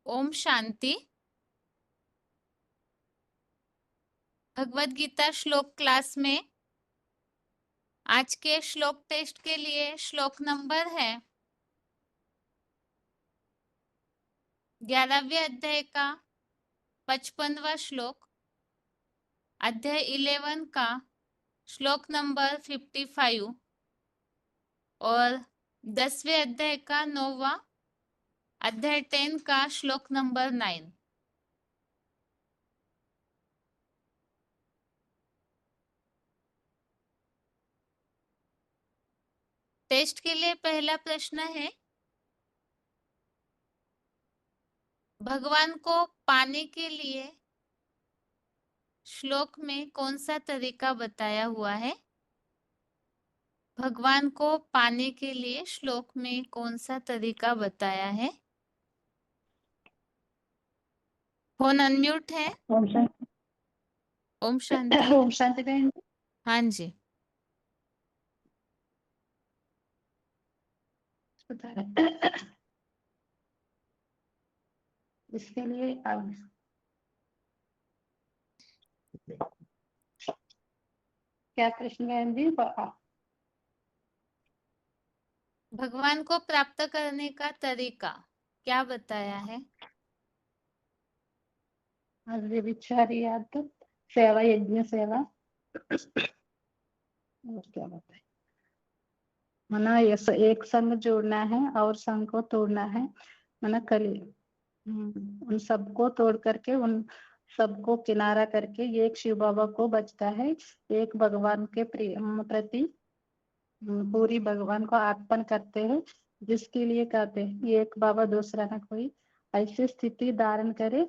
ओम शांति। भगवत गीता श्लोक क्लास में आज के श्लोक टेस्ट के लिए श्लोक नंबर है 11वें अध्याय का 55वां श्लोक, अध्याय 11 का श्लोक नंबर 55 और 10वें अध्याय का 9वां, अध्याय 10 का श्लोक नंबर 9। टेस्ट के लिए पहला प्रश्न है, भगवान को पाने के लिए श्लोक में कौन सा तरीका बताया हुआ है? भगवान को पाने के लिए श्लोक में कौन सा तरीका बताया है? फोन अनम्यूट है। ओम शांति। ओम शांति। ओम शांति बहन जी। हाँ जी। बता रहे इसके लिए अब क्या प्रश्न बहन जी? भगवान को प्राप्त करने का तरीका क्या बताया है? विचारी आदत, सेवा, यज्ञ सेवा, और क्या बताए? मना एक संग जोड़ना है और संग को तोड़ना है। मना कली उन सबको तोड़ करके उन सबको किनारा करके एक शिव बाबा को बचता है। एक भगवान के प्रति पूरी भगवान को अर्पण करते हैं, जिसके लिए कहते हैं एक बाबा दूसरा न कोई। ऐसी स्थिति धारण करे,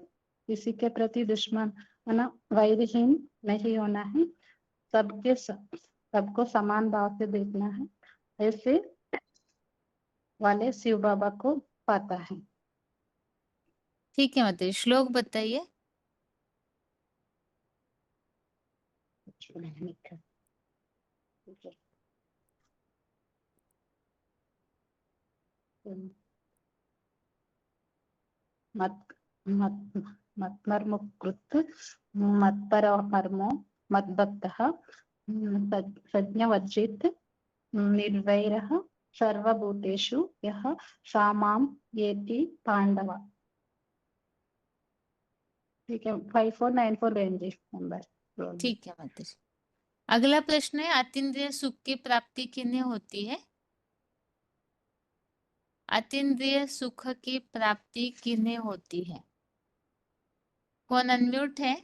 किसी के प्रति दुश्मन है वैरहीन नहीं होना है, सबको समान भाव से देखना है। ऐसे वाले शिव बाबा को पाता है। ठीक है माता जी, श्लोक बताइए। मत मत मत्मर्मुकृत मत्परमो मद्भक्तः सज्ञवर्जित निर्वैरः सर्वभूतेषु यः सा मां येति पांडव। ठीक है, 5494 रेंज नंबर। ठीक है माता जी। अगला प्रश्न है, अतीन्द्रिय सुख की प्राप्ति किन्हें होती है? अतीन्द्रिय सुख की प्राप्ति किन्हें होती है? कौन अनम्यूट है?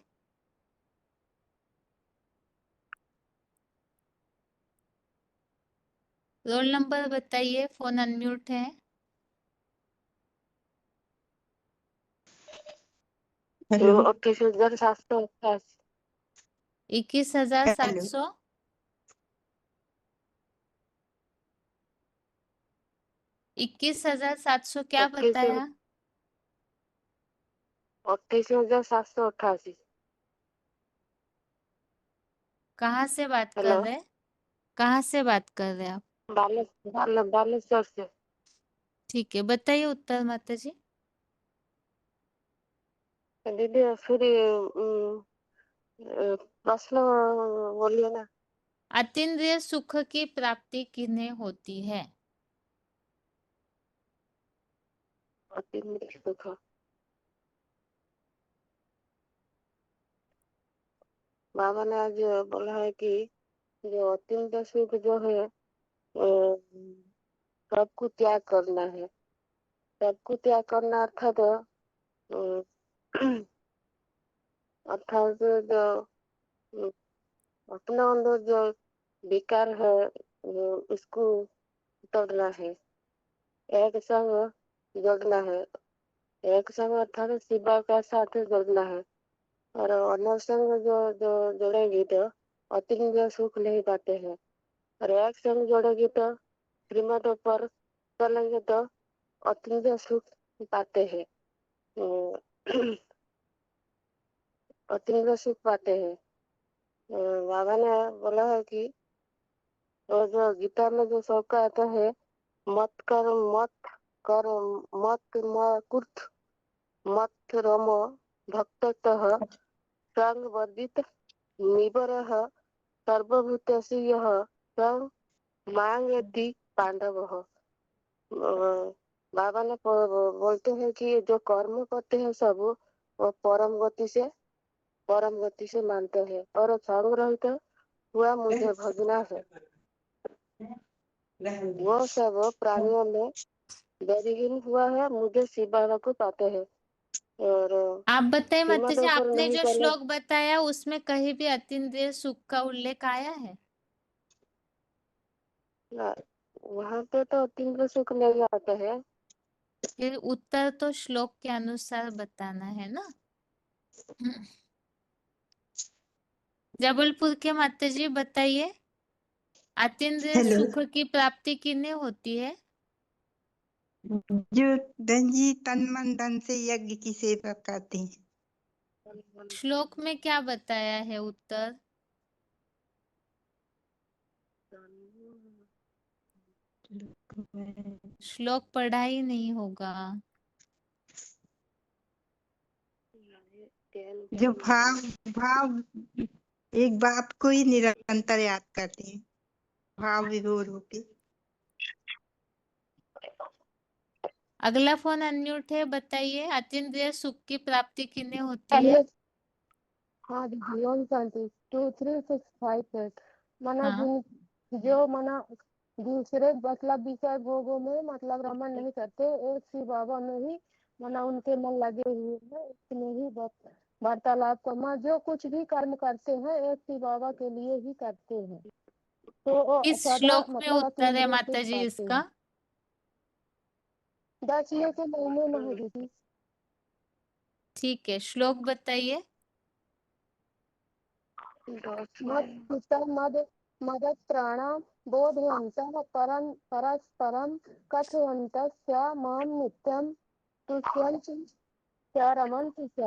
रोल नंबर बताइए। फोन अनम्यूट है। हेलो 21,788। 21,700। 21,700 क्या बताया? 28,788। कहाँ से बात कर हेलो, रहे? कहाँ से बात कर रहे आप? बालेश्वर से। ठीक है, बताइए उत्तर माता जी। दीदी फिर प्रश्न बोलिए ना। अतीन्द्रिय सुख की प्राप्ति किन्हें होती है? अतीन्द्रिय सुख बाबा ने आज बोला है कि जो अतीन्द्रिय सुख जो है सबको त्याग करना है। सबको त्याग करना अर्थात अर्थात जो अपना अंदर जो विकार है उसको तोड़ना है। एक संग जोड़ना है। एक संग अर्थात शिवा का साथ जोड़ना है। और अन्य संग जो जो जोड़ेगी तो अतीन्द्रिय सुख नहीं पाते हैं। और एक संग जोड़ेगी तो श्रीमत पर चलेंगे तो अतीन्द्रिय सुख पाते हैं। अतीन्द्रिय सुख पाते हैं। बाबा ने बोला है कि और जो गीता में जो सब कहता है मत कर मत कर मत कुर्थ मत रमो भक्ततः संवर्धित निबरः सर्वभूतेषु यः तं मांगति पांडवः। बाबा ने बोलते हैं कि ये जो कर्म करते हैं सब वो परम गति से मानते हैं और संग रहित हुआ मुझे भजना है। वो सब प्राणियों में गतिहीन हुआ है, मुझे शिव बाबा को पाते हैं। और आप बताइए माता श्रीमत जी, ऊपर आपने नहीं जो चले। श्लोक बताया उसमें कहीं भी अतीन्द्रिय सुख का उल्लेख आया है? वहां पे तो तीव्र सुख नहीं आता है। फिर उत्तर तो श्लोक के अनुसार बताना है ना। जबलपुर के माता जी बताइए, अतीन्द्रिय हेलो। सुख की प्राप्ति किन्हें होती है? जो धनजी तन मन धन से यज्ञ की सेवा करते हैं। श्लोक में क्या बताया है उत्तर? श्लोक पढ़ा ही नहीं होगा। जो भाव भाव एक बात को ही निरंतर याद करते हैं, भाव विभोर होके। अगला फोन अनम्यूट है, बताइए अतीन्द्रिय सुख की प्राप्ति किन्हें होती है? हाँ दीदी, ओम शांति 2 3 6 5 8 मना हाँ, जो मना दूसरे मतलब विषय भोगों में मतलब रमन नहीं करते, एक शिव बाबा में ही मना उनके मन लगे हुए हैं, इसमें ही वार्तालाप करना। जो कुछ भी कर्म करते हैं एक शिव बाबा के लिए ही करते हैं, तो वो किस सदा श्लोक में मतलब उत्तर है अतीन्द्रिय सुख माता जी पाते इसका? हैं। 10वें के महीने में है दीदी। ठीक है, श्लोक बताइए। मद मदत प्राणाम बोधयन्तः परस्परं कथयन्तः मां नित्यं तुष्यन्ति च रमन्ति च।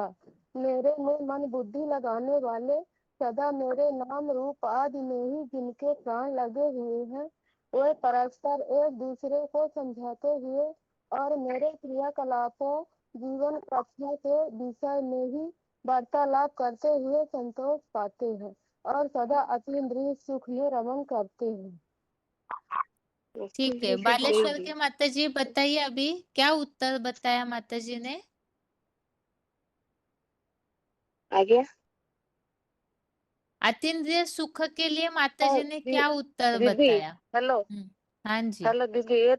मेरे में मन बुद्धि लगाने वाले सदा मेरे नाम रूप आदि में ही जिनके प्राण लगे हुए हैं, वे परस्पर एक दूसरे को समझाते हुए और मेरे क्रियाकलापों जीवन कथ्य के विषय में ही वार्तालाप करते हुए संतोष पाते हैं और सदा अतीन्द्रिय सुख में रमन करते हैं। ठीक है, बालेश्वर के माता जी बताइए अभी क्या उत्तर बताया माता जी ने? आगे अतीन्द्रिय सुख के लिए माता जी ने क्या उत्तर दीदी बताया? हेलो हाँ जी। हेलो दीदी, ये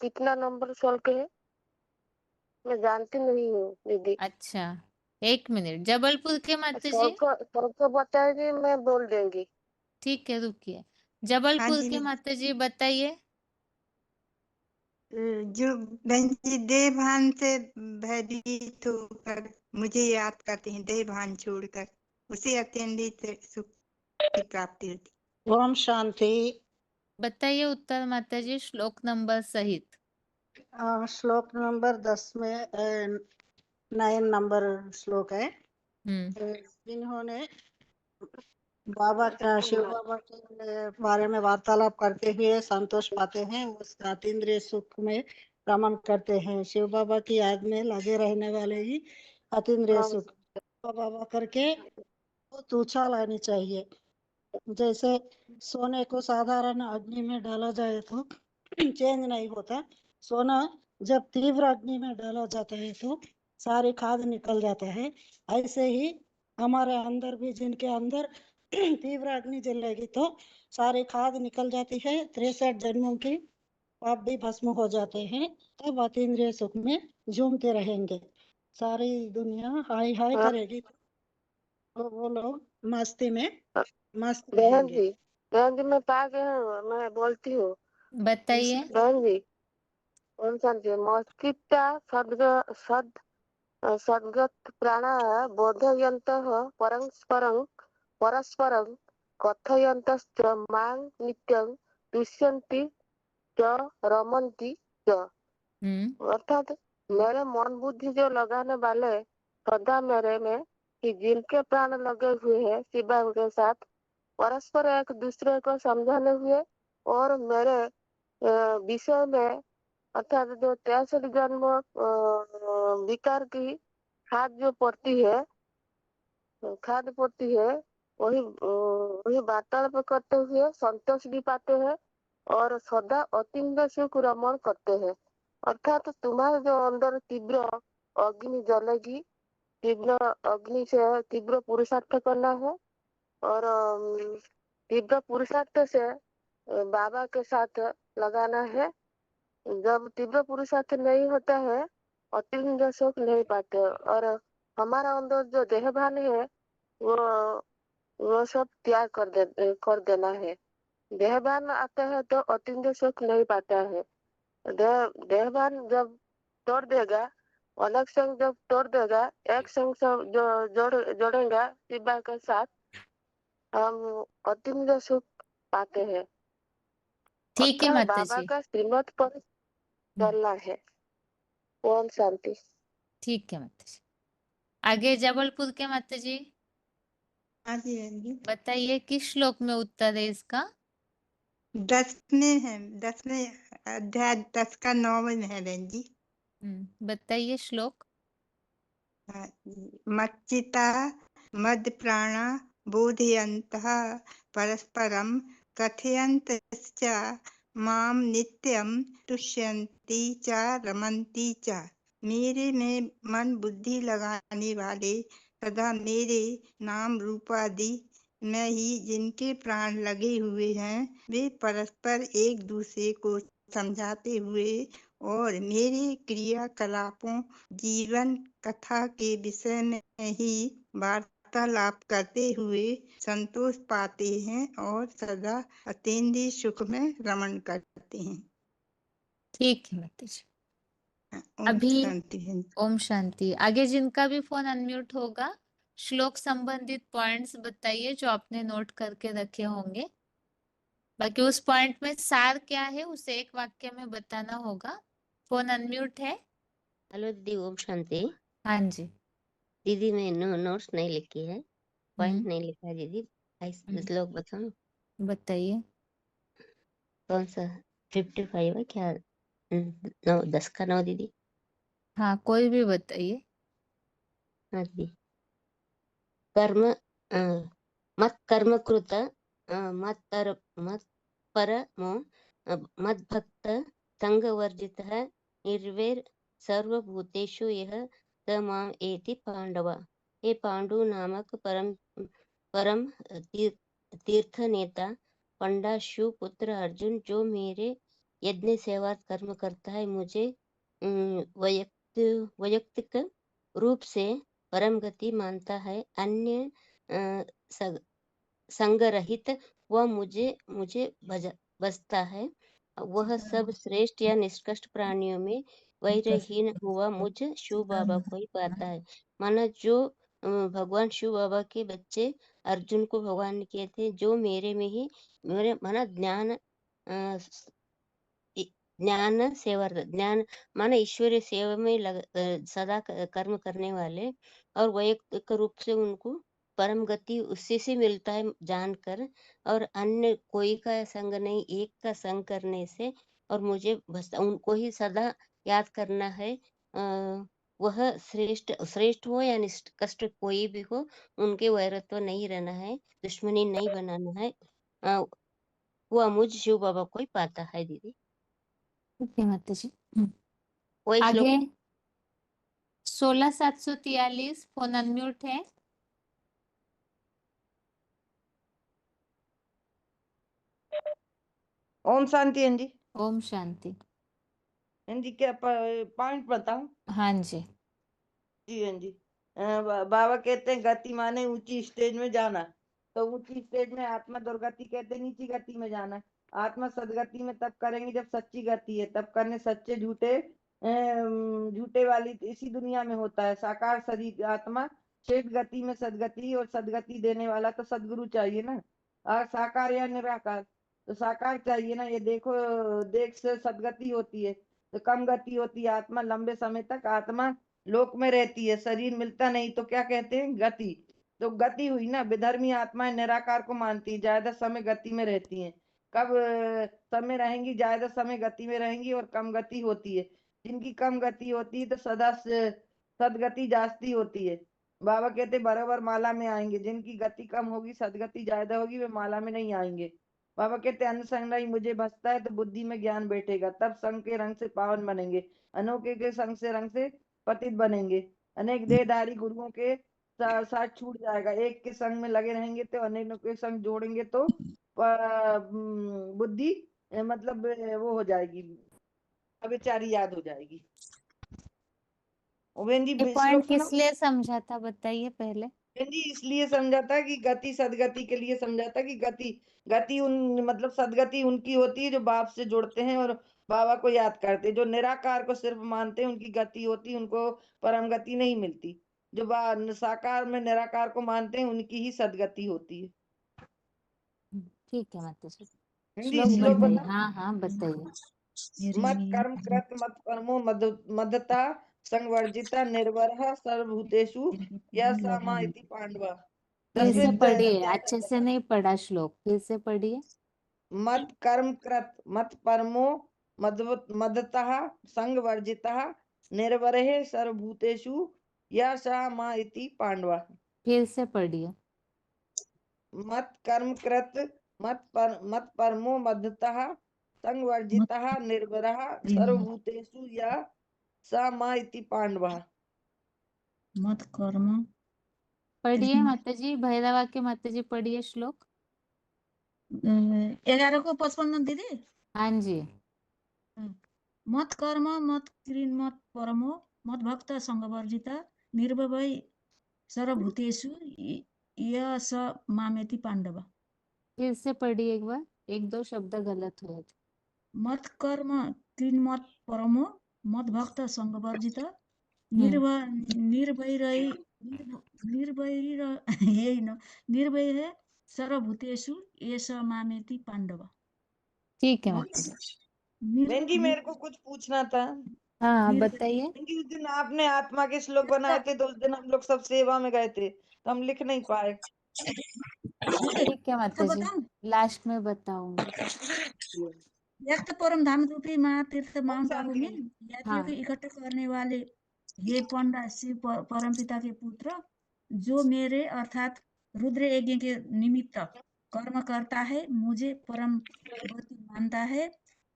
कितना नंबर सोल के है? मैं जानती नहीं हूँ दीदी। अच्छा, 1 मिनट। जबलपुर के माता जी, सोल को बताएगी, मैं बोल देंगी। ठीक है रुकिए। हाँ जबलपुर जी। के माता जी बताइए। जो धनजी देह भान से भयभीत होकर मुझे याद करते हैं, देह भान छोड़कर, उसे अत्यंत सुख की प्राप्ति होती। ओम शांति। बताइए उत्तर माता जी, श्लोक नंबर सहित। श्लोक नंबर 10 में 9 नंबर श्लोक है। जिन्होंने शिव बाबा के बारे में वार्तालाप करते हुए संतोष पाते हैं, उस अतीन्द्रिय सुख में रमन करते हैं। शिव बाबा की याद में लगे रहने वाले ही अतीन्द्रिय सुख बाबा करके तो ऊंचा लानी चाहिए। जैसे सोने को साधारण अग्नि में डाला जाए तो चेंज नहीं होता। सोना जब तीव्र अग्नि में डाला जाता है तो सारी खाद निकल जाता है। ऐसे ही हमारे अंदर भी, जिनके अंदर तीव्र अग्नि जलेगी तो सारी खाद निकल जाती है, 63 जन्मों की पाप भी भस्म हो जाते हैं। तब अतीन्द्रिय सुख में झूमते रहेंगे, सारी दुनिया हाय हाय करेगी, तो वो लोग मस्ती में मस्त रहेंगे। बहन जी मैं पा गया हूँ, मैं बोलती हूँ। बताइए। बहन जी ओम शांति। मस्तिष्का सद्गत प्राणा बोधयन्तः परस्परं कथयन्तश्च मां नित्यं तुष्यन्ति च रमन्ति च। अर्थात मेरे मन बुद्धि जो लगाने वाले सदा मेरे में कि जिनके प्राण लगे हुए हैं शिवा के साथ, परस्पर एक दूसरे को समझाने हुए और मेरे विषय में अर्थात जो 63 जन्म विकार की खाद जो पड़ती है, वही वार्तालाप करते हुए संतोष भी पाते हैं और सदा अतिंद्रिय सुख रमण करते हैं। अर्थात तुम्हारे जो अंदर तीव्र अग्नि जलेगी, तीव्र अग्नि से तीव्र पुरुषार्थ करना है और तीव्र पुरुषार्थ से बाबा के साथ लगाना है। जब तीव्र पुरुषार्थ नहीं होता है, अतिरिक्त सुख नहीं पाते और हमारा अंदर जो देहभान है वो वो सब त्याग कर देना है। देहभान आता है तो अतिरिक्त सुख नहीं पाता है। देहभान जब तोड़ देगा, अलग संग जब तोड़ देगा, एक संग सब जोड़ेगा शिवा के साथ, हम अतिरिक्त सुख पाते हैं। ठीक है अर्थात माता बाबा जी। का श्रीमत पर चलना है। ओम शांति। ठीक है माता जी। आगे जबलपुर के माता जी हाँ जी हाँ जी। बताइए किस श्लोक में उत्तर है इसका? 10 में है, 10वें अध्याय 10 का 9 में है बहन जी। बताइए श्लोक। मच्चिता मद प्राणा बोधयन्तः परस्परं कथयन्तश्च माम नित्यं तुष्यन्ति च रमन्ति च। मेरे में मन बुद्धि लगाने वाले सदा मेरे नाम रूपादि में ही जिनके प्राण लगे हुए हैं, वे परस्पर एक दूसरे को समझाते हुए और मेरे क्रियाकलापों जीवन कथा के विषय में ही वार्तालाप करते हुए संतोष पाते हैं और सदा अतीन्द्रिय सुख में रमण करते हैं। ठीक है माता जी। ओम अभी शांति है। ओम शांति। आगे जिनका भी फोन अनम्यूट होगा, श्लोक संबंधित पॉइंट्स बताइए जो आपने नोट करके रखे होंगे। बाकी उस पॉइंट में सार क्या है उसे एक वाक्य में बताना होगा। फोन अनम्यूट है? हेलो दीदी, ओम शांति। हाँ जी। दीदी मैं नोट्स नहीं लिखी है, पॉइंट हम्म, नहीं लिखा है दीदी। हम्म, श्लोक बताओ बताइए। कौन सा? 55 है क्या? 9 10 का 9 दीदी। हाँ, कोई भी बताइए। हाँ दीदी। कर्म मत कर्म कृत मत परमो मत भक्त संग वर्जित निर्वैर सर्वभूतेषु यह स माम एति पांडव। हे पांडु नामक परम तीर्थ नेता पंडा शिव पुत्र अर्जुन, जो मेरे यज्ञ सेवा कर्म करता है, मुझे वैयक्तिक रूप से परम गति मानता है, अन्य संग रहित वह मुझे बसता है, वह सब श्रेष्ठ या निष्कृष्ट प्राणियों में वैरहीन हुआ मुझ शिव बाबा को ही पाता है। माना जो भगवान शिव बाबा के बच्चे अर्जुन को भगवान ने किए थे, जो मेरे में ही मेरे माना ज्ञान सेवा, ज्ञान माना ईश्वरीय सेवा में सदा कर्म करने वाले, और वैयक्तिक रूप से उनको परम गति उससे से मिलता है जानकर, और अन्य कोई का संग नहीं, एक का संग करने से, और मुझे बस उनको ही सदा याद करना है। वह श्रेष्ठ हो या निष्कृष्ट कोई भी हो, उनके वैरत्व नहीं रहना है, दुश्मनी नहीं बनाना है। वह मुझ शिव बाबा को ही पाता है दीदी। ठीक है माता जी। वही श्लोक। आगे 16743 फोन अनम्यूट है। ओम शांति। हाँ जी। ओम शांति। हाँ जी, क्या पॉइंट बताऊं? हाँ जी। जी हाँ जी। बाबा कहते हैं गति माने ऊंची स्टेज में जाना, तो ऊंची स्टेज में आत्मा दुर्गति कहते हैं नीची गति में जाना। आत्मा सदगति में तब करेंगे जब सच्ची गति है, तब करने सच्चे झूठे झूठे वाली इसी दुनिया में होता है। साकार शरीर आत्मा शेष गति में सदगति, और सदगति देने वाला तो सदगुरु चाहिए ना। साकार या निराकार, तो साकार चाहिए ना। ये देखो, देख से सदगति होती है तो कम गति होती है। आत्मा लंबे समय तक आत्मा लोक में रहती है, शरीर मिलता नहीं, तो क्या कहते हैं? गति। तो गति हुई ना। विधर्मी आत्माएं निराकार को मानती है, ज्यादा समय गति में रहती हैं। कब समय रहेंगी, ज्यादा समय गति में रहेंगी और कम गति होती है। जिनकी कम गति होती है तो सदा सदगति जास्ती होती है। बाबा कहते बराबर माला में आएंगे। जिनकी गति कम होगी, सदगति ज्यादा होगी, वे माला में नहीं आएंगे। बाबा कहते अन्न संग नहीं मुझे भसता है तो बुद्धि में ज्ञान बैठेगा, तब संग के रंग से पावन बनेंगे, अनोखे के संग से रंग से पतित बनेंगे। अनेक देहधारी गुरुओं के साथ छूट जाएगा। एक के संग में लगे रहेंगे तो अनेकों के संग जोड़ेंगे तो बुद्धि मतलब वो हो जाएगी, अविचारी याद हो जाएगी। बहन जी ये श्लोक पॉइंट सुनो। किस लिए समझा था बताइए पहले। बहन जी इसलिए समझाता कि गति सदगति के लिए समझाता कि गति गति उन मतलब सदगति उनकी होती है जो बाप से जुड़ते हैं और बाबा को याद करते हैं। जो निराकार को सिर्फ मानते हैं उनकी गति होती है, उनको परम गति नहीं मिलती। जो साकार में निराकार को मानते हैं उनकी ही सदगति होती है। ठीक है माता जी, बहन जी श्लोक श्लोक बताइए। बता। हाँ हाँ बताइए। मत कर्म कृत मत परमो मदता संवर्जिता निर्वरः सर्वभूतेषु यह सामा इति पांडवा। फिर से 10वें पढ़िए, अध्याय का अच्छे से 10वां। नहीं पढ़ा श्लोक, फिर से पढ़िए। मत कर्म कृत मत परमो मदतः संवर्जितः निर्वरः सर्वभूतेषु यह सामा इति पांडवा। फिर से पढ़िए। मत कर्म कृत मत परमो मदतः संवर्जितः निर्वरः सर्वभूतेषु यह सामा इति पांडवा। मत कर्म पढ़िए माता जी, भैरवा के माता जी पढ़िए श्लोक। 11 को 55 दिदी। हाँ जी। मत कर्म मत क्रीन मत परमो मत भक्त संगवर्जिता निर्भय सर्वभूतेषु यह स मामेति पांडव। फिर से पढ़िए एक बार, एक दो शब्द गलत हुए थे। मत कर्म क्रीन मत परमो मत भक्त संगवर्जिता निर्भय यही न निर्भय है सर्वभूतेषु ये स मामेति पांडव। ठीक है माता जी। बहन जी मेरे को कुछ पूछना था। हाँ बताइए। बहन जी उस दिन आपने आत्मा के श्लोक बनाए थे तो उस दिन हम लोग सब सेवा में गए थे तो हम लिख नहीं पाए। ठीक है माता जी, बताऊं? लास्ट में बताऊंगी। व्यक्त परम धाम रूपी महातीर्थ ओम माउंट आबू शांति। में यात्रियों को हाँ इकट्ठा करने वाले हे पंडा शिव परमपिता के पुत्र, जो मेरे अर्थात रुद्र यज्ञ के निमित्त कर्म करता है, मुझे परम गति मानता है,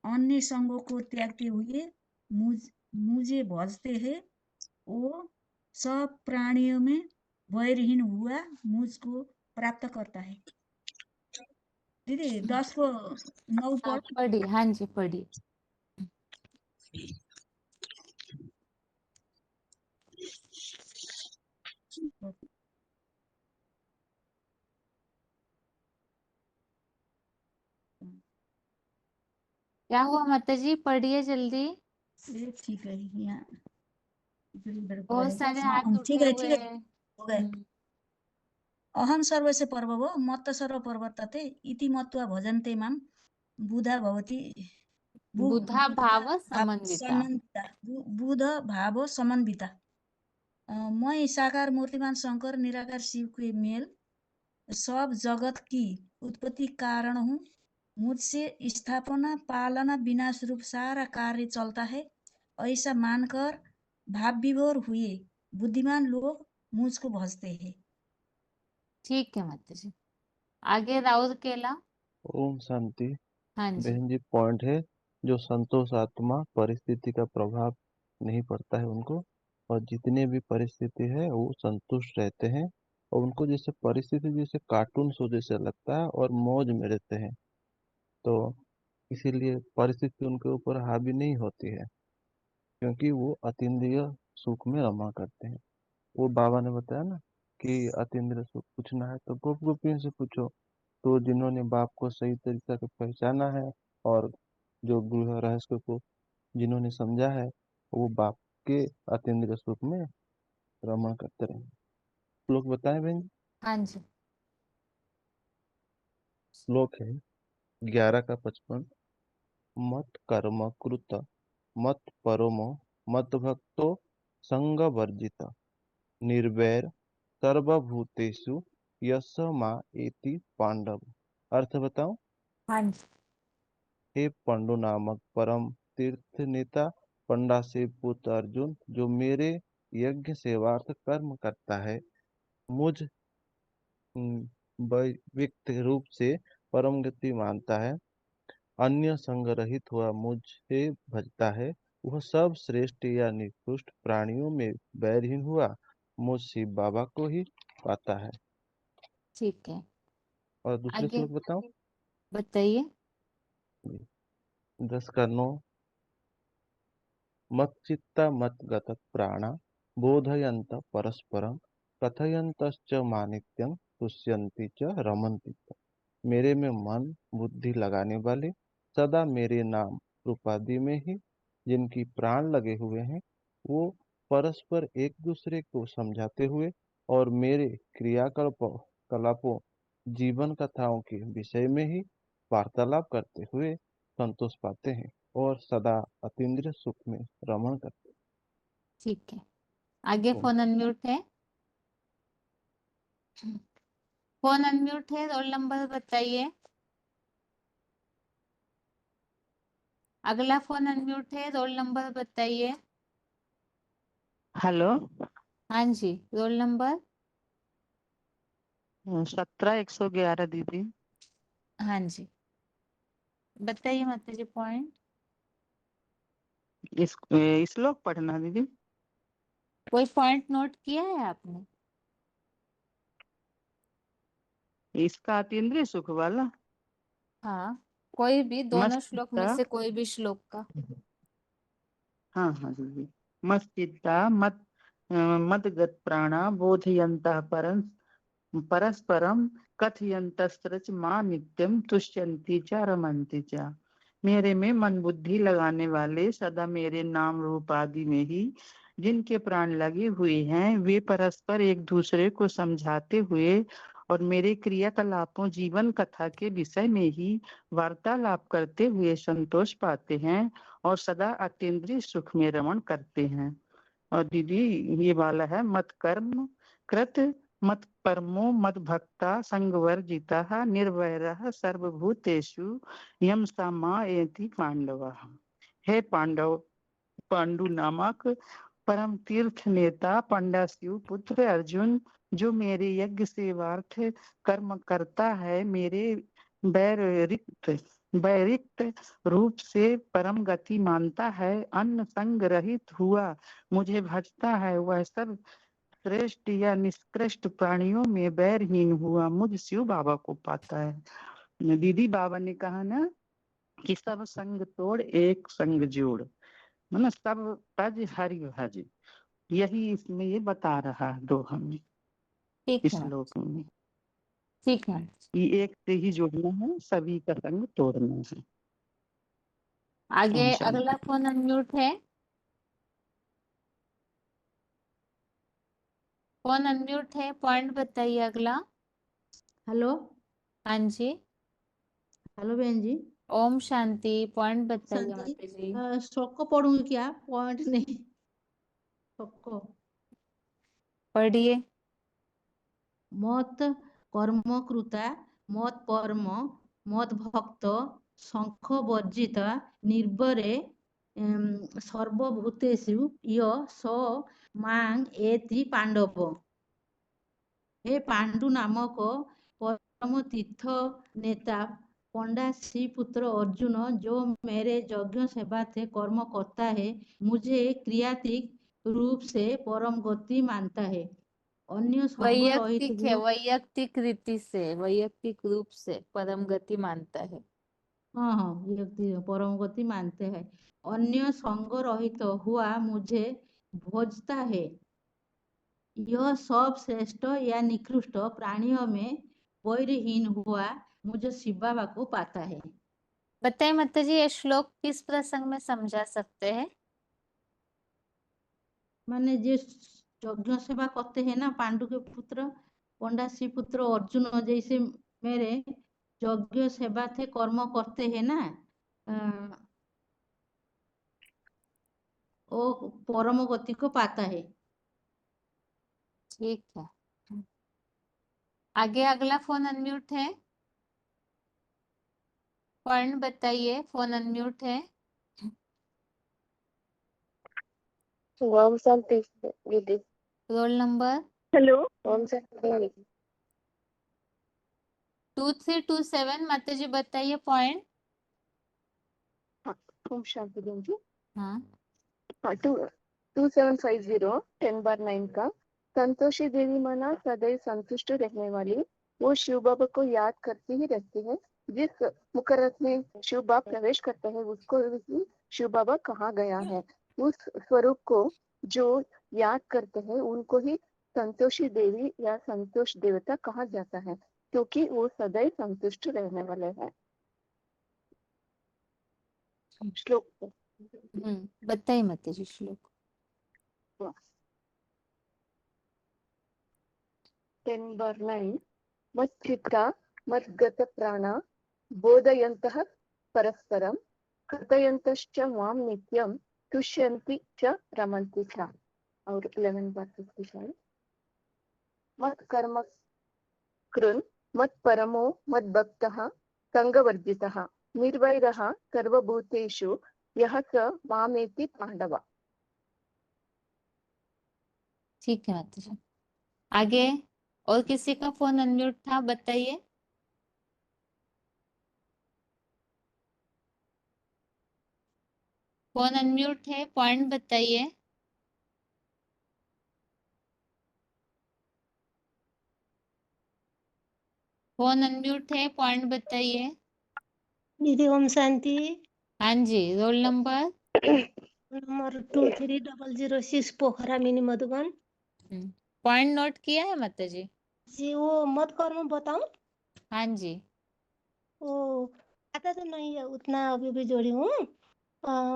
अन्य संगों को त्यागते हुए मुझे भजते हैं, वो सब प्राणियों में वैरहीन हुआ मुझको प्राप्त करता है। दीदी 10 को 9 हाँ पढ़। पढ़िए, हाँ जी पढ़िए। क्या हुआ माता जी, पढ़िए जल्दी। ये ठीक है यहाँ इधर बहुत पढ़े। सारे हाँ, हाथ ठीक उठे है हुए ठीक है हैं। हो गए। अहम सर्वस्य पर्वो मत्त सर्व प्रवर्तते इति मत्वा भजन्ते माम बुधा भवति बुधा भाव समन्विता। बुध भाव समन्विता। मैं साकार मूर्तिमान शंकर निराकार शिव के मेल सब जगत की उत्पत्ति कारण हूँ। मुझसे स्थापना पालना विनाश रूप सारा कार्य चलता है। ऐसा मानकर भाव विभोर हुए बुद्धिमान लोग मुझको भजते हैं। ठीक है माता जी, आगे राउर केला। ओम शांति। हाँ जी। बहन जी पॉइंट है जो संतोष आत्मा परिस्थिति का प्रभाव नहीं पड़ता है उनको, और जितने भी परिस्थिति है वो संतुष्ट रहते हैं, और उनको जैसे परिस्थिति जैसे कार्टून शो जैसे लगता है और मौज में रहते हैं। तो इसीलिए परिस्थिति उनके ऊपर हावी नहीं होती है, क्योंकि वो अतीन्द्रिय सुख में रमा करते हैं। वो बाबा ने बताया ना कि अतीन्द्रिय सुख पूछना है तो गोप गोपियों से पूछो। तो जिन्होंने बाप को सही तरीके से पहचाना है और जो गृह रहस्य को जिन्होंने समझा है, वो बाप के अतीन्द्रिय सुख में रमण करते रहे। श्लोक बताएं बहन जी? हाँ जी। श्लोक है 11 का 55। मत कर्म कृत मत परमो मत भक्तो संग वर्जित निर्वैर सर्वभूतेषु यस्य मा एति पांडव। अर्थ बताओ। हाँ जी। हे पंडु नामक परम तीर्थ नेता, पंडा से पुत्र अर्जुन, जो मेरे यज्ञ सेवार्थ कर्म करता है, मुझ व्यक्त रूप से परम गति मानता है, अन्य संग रहित हुआ मुझे भजता है, वह सब श्रेष्ठ या निकृष्ट प्राणियों में बैरहीन हुआ मुझ शिव बाबा को ही पाता है। ठीक है, और दूसरे आगे श्लोक बताओ। बताइए। 10 का 9। मच्चित्ता मद्गत प्राणा बोधयन्त परस्परं कथयन्तश्च मानित्यं तुष्यन्ति च रमन्ति च। मेरे में मन बुद्धि लगाने वाले, सदा मेरे नाम रूपादि में ही जिनकी प्राण लगे हुए हैं, वो परस्पर एक दूसरे को समझाते हुए और मेरे क्रियाकलापों जीवन कथाओं के विषय में ही वार्तालाप करते हुए संतोष पाते हैं और सदा अतीन्द्रिय सुख में रमण करते ठीक है, आगे हैं। फोन अनम्यूट है। फोन अनम्यूट है, रोल नंबर बताइए। अगला फोन अनम्यूट है, रोल नंबर बताइए। हेलो। हाँ जी, रोल नंबर। 17-111 दीदी। हाँ जी, बताइए माता जी पॉइंट। इस श्लोक पढ़ना दीदी। कोई पॉइंट नोट किया है आपने? इसका अतीन्द्रिय सुख वाला। हाँ, कोई भी, दोनों श्लोक में मस्तिष्क। से कोई भी श्लोक का। हाँ हाँ दीदी। मस्तिष्का मदगत प्राणा बोधयन्तः परस्परम कथयन्तस्त्र मां नित्यम तुष्यन्ति च रमन्ति च। मेरे में मन बुद्धि लगाने वाले, सदा मेरे नाम रूप आदि में ही जिनके प्राण लगे हुए हैं, वे परस्पर एक दूसरे को समझाते हुए और मेरे क्रियाकलापों जीवन कथा के विषय में ही वार्तालाप करते हुए संतोष पाते हैं और सदा अतीन्द्रिय सुख में रमण करते हैं। और दीदी ये वाला है, मत कर्म कृत मत परमो मत भक्ता संगवर्जिता निर्वैरः सर्वभूतेषु यम सा एति पांडव। हे पांडु नामक परम तीर्थ नेता, पंडा शिव पुत्र अर्जुन, जो मेरे यज्ञ सेवार्थ कर्म करता है, मेरे वैरिक्त रूप से परम गति मानता है, अन्न संग रहित हुआ मुझे भजता है, वह सब श्रेष्ठ या निष्कृष्ट प्राणियों में बैरहीन हुआ मुझ शिव बाबा को पाता है। दीदी बाबा ने कहा ना कि सब संग तोड़ एक संग जोड़, मतलब सब तज हरि भज। यही इसमें ये बता रहा है दोहा में, ठीक इस है, श्लोक में। ठीक है। ये एक से ही जोड़ना है, सभी का संग तोड़ना है। आगे ओम शांति। अगला फोन अनम्यूट है। फोन अनम्यूट है, पॉइंट बताइए अगला। हेलो। हाँ जी, हेलो बहन जी। ओम शांति, पॉइंट बताइए शांति। माता जी। श्लोक को पढ़ूंगी क्या? पॉइंट नहीं, श्लोक को। पढ़िए। मत कर्म कृता मत परम मत भक्त शंख वर्जिता निर्भरे सर्वभूतेषु य स मां एति पांडव। हे पांडु नामक परम तीर्थ नेता, पंडा श्री पुत्र अर्जुन, जो मेरे यज्ञ सेवा से कर्म करता है, मुझे क्रियात्मक रूप से परम गति मानता है, अन्य संग रहित वैयक्तिक है, हुआ। वैयक्तिक रीति से, वैयक्तिक रूप से परम गति मानता है। हाँ हाँ, व्यक्ति परम गति मानते हैं, अन्य संग रहित हुआ मुझे भोजता है, यह सब श्रेष्ठ या निकृष्ट प्राणियों में वैरहीन हुआ मुझे शिव बाबा को पाता है। बताइए माता जी, ये श्लोक किस प्रसंग में समझा सकते हैं? माने जो यज्ञ सेवा करते हैं ना, पांडु के पुत्र पंडा श्री पुत्र अर्जुन, जैसे मेरे यज्ञ सेवा थे कर्म करते हैं ना, वो परम गति को पाता है। ठीक है, आगे अगला फोन अनम्यूट है। पॉइंट बताइए, फोन अनम्यूट है। ओम शांति दीदी। Roll number hello. ओम शांति। 2327 माता जी बताइए पॉइंट। हाँ, ओम शांति जी। हाँ 2750 10/9 का संतोषी देवी माना सदैव संतुष्ट रहने वाली, वो शिव बाबा को याद करती ही रहती है। जिस मुकर्रत में शिव बाबा प्रवेश करते हैं उसको ही शिव बाबा कहा गया है। उस स्वरूप को जो याद करते हैं उनको ही संतोषी देवी या संतोष देवता कहा जाता है, क्योंकि वो सदैव संतुष्ट रहने वाले हैं। श्लोक बताइए माता जी श्लोक। 10/9 मच्चित्ता मद्गत प्राणा बोधयन्तः परस्परं कथयन्तश्च मां नित्यं तुष्यन्ति च रमन्ति च। और 11/55 मत्कर्म कृन् मत्परमो मद्भक्तः संगवर्जितः निर्वैरः सर्वभूतेषु यः स मामेति पांडव। ठीक है माता जी। आगे और किसी का फोन अनम्यूट था, बताइए। फोन अनम्यूट है, पॉइंट बताइए। फोन अनम्यूट है, पॉइंट बताइए। दीदी ओम शांति। हाँ जी, रोल नंबर। नंबर 23006 पोखरा मिनी मधुबन। पॉइंट नोट किया है माता जी? जी वो मत कर्म बताऊं? हाँ जी। वो आता तो नहीं है उतना, अभी भी जोड़ी हूँ।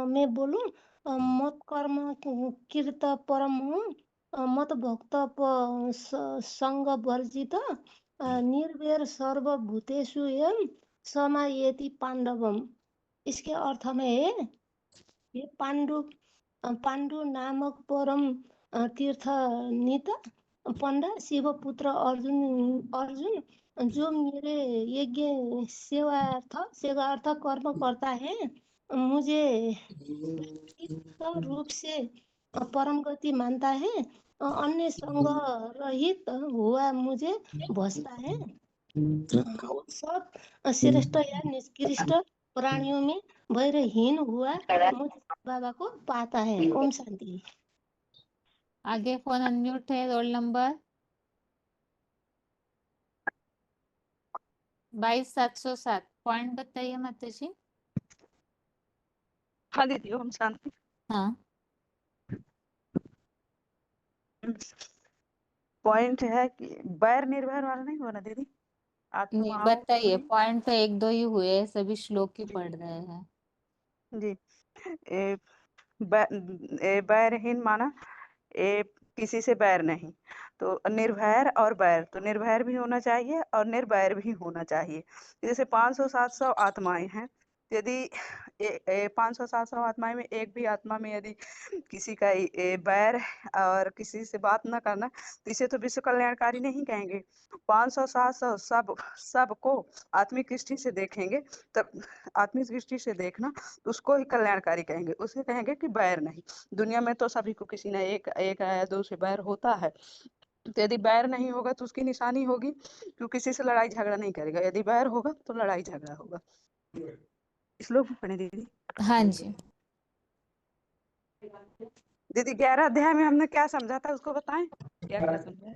मैं बोलूं मत कर्म कृत परम हूँ, मत भक्त संग वर्जित, निर्वैर सर्वभूतेषु एवं समायेति पांडवम। इसके अर्थ में ये पांडु नामक परम तीर्थ नीत पंडा शिव पुत्र अर्जुन जो मेरे यज्ञ सेवार्थ कर्म करता है, मुझे रूप से परम गति मानता है, अन्य संग रहित हुआ मुझे भजता है। सब श्रेष्ठ या निकृष्ट प्राणियों में वैरहीन हुआ मुझे बाबा को पाता है। ओम शांति। आगे फोन अनम्यूट है, रोल नंबर 22707। पॉइंट बताइए माता जी। हाँ दीदी ओम शांति। हाँ पॉइंट है कि बैर निर्भर वाला नहीं होना दीदी, नहीं, आत्माओं को बताइए। ही। पॉइंट तो एक दो ही हुए हैं, सभी श्लोक ही जी पढ़ रहे हैं। जी। ए, बैरहीन माना किसी से बैर नहीं, तो निर्भैर और बैर, तो निर्भैर भी होना चाहिए और निर्वैर भी होना चाहिए। जैसे 500-700 आत्माएं हैं, यदि 500-700 आत्माएं में एक भी आत्मा में यदि किसी का बैर और किसी से बात न करना, तो इसे तो विश्व कल्याणकारी नहीं कहेंगे। 500-700 सबको आत्मिक दृष्टि से देखेंगे, तब आत्मिक दृष्टि से देखना तो उसको ही कल्याणकारी कहेंगे, उसे कहेंगे कि बैर नहीं। दुनिया में तो सभी को किसी ने एक या दो से बैर होता है, तो यदि बैर नहीं होगा तो उसकी निशानी होगी कि किसी से लड़ाई झगड़ा नहीं करेगा। यदि बैर होगा तो लड़ाई झगड़ा होगा। श्लोक पढ़े दीदी। हाँ जी। दीदी 11 अध्याय में हमने क्या समझा था उसको बताएं, क्या क्या समझा?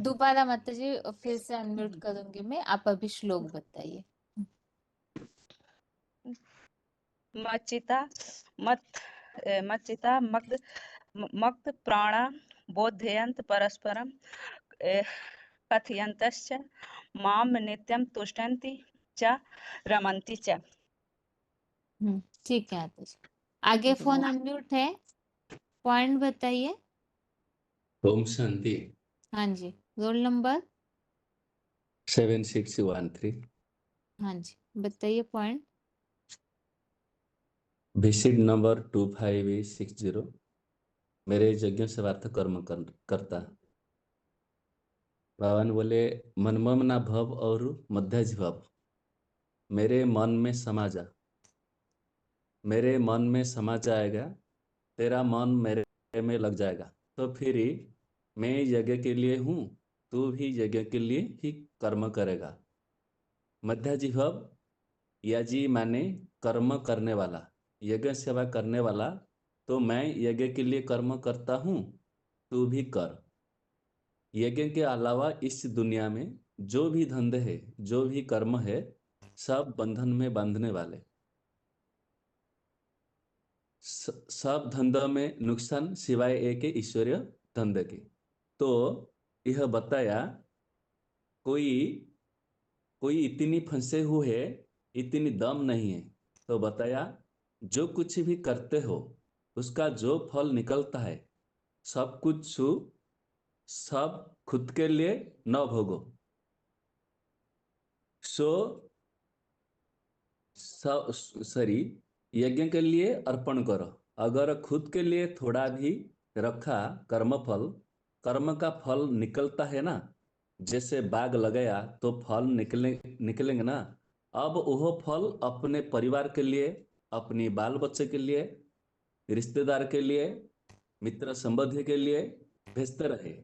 दोबारा माता जी फिर से अनम्यूट करूंगी मैं, आप अभी श्लोक बताइए। मच्चिता मक्त प्राणा बोधयन्त परस्परम कथयन्तश्च माम नित्यं तुष्टन्ति च रमन्ति च। ठीक है माता जी। आगे फोन अनम्यूट है, पॉइंट बताइए। ओम शांति। हाँ जी, रोल नंबर 7613। हाँ जी, बताइए पॉइंट। Visit number 2560। मेरे यज्ञ सेवार्थ कर्म करता। भगवान बोले मनमम ना भव और मध्य भव, मेरे मन में समा जा। मेरे मन में समा जाएगा, तेरा मन मेरे में लग जाएगा। तो फिर मैं यज्ञ के लिए हूँ, तू भी यज्ञ के लिए ही कर्म करेगा। मध्याजिह्वव, याजी माने कर्म करने वाला, यज्ञ सेवा करने वाला। तो मैं यज्ञ के लिए कर्म करता हूँ, तू भी कर। यज्ञ के अलावा इस दुनिया में जो भी धंधे है, जो भी कर्म है, सब बंधन में बांधने वाले। सब धंधों में नुकसान सिवाय एक ईश्वरीय धंधे के। तो यह बताया कोई कोई इतनी फंसे हुए, इतनी दम नहीं है। तो बताया जो कुछ भी करते हो उसका जो फल निकलता है, सब कुछ सब खुद के लिए न भोगो। सो सॉरी, यज्ञ के लिए अर्पण करो। अगर खुद के लिए थोड़ा भी रखा कर्मफल, कर्म का फल निकलता है ना, जैसे बाग लगाया तो फल निकलेंगे ना। अब वह फल अपने परिवार के लिए, अपनी बाल बच्चे के लिए, रिश्तेदार के लिए, मित्र संबंधी के लिए भेजते रहे।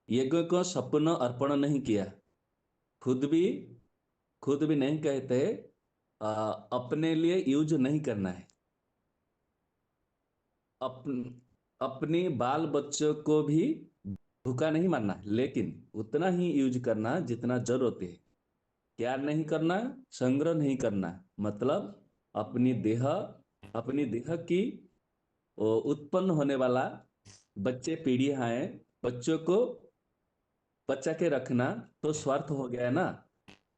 यज्ञ को संपूर्ण अर्पण नहीं किया, खुद भी नहीं कहते, अपने लिए यूज नहीं करना है। अपने बाल बच्चों को भी भूखा नहीं मारना, लेकिन उतना ही यूज करना जितना जरूरत है। क्या नहीं करना? संग्रह नहीं करना। मतलब अपनी देह की उत्पन्न होने वाला बच्चे पीढ़ियां हैं, बच्चों को बचा के रखना तो स्वार्थ हो गया है ना।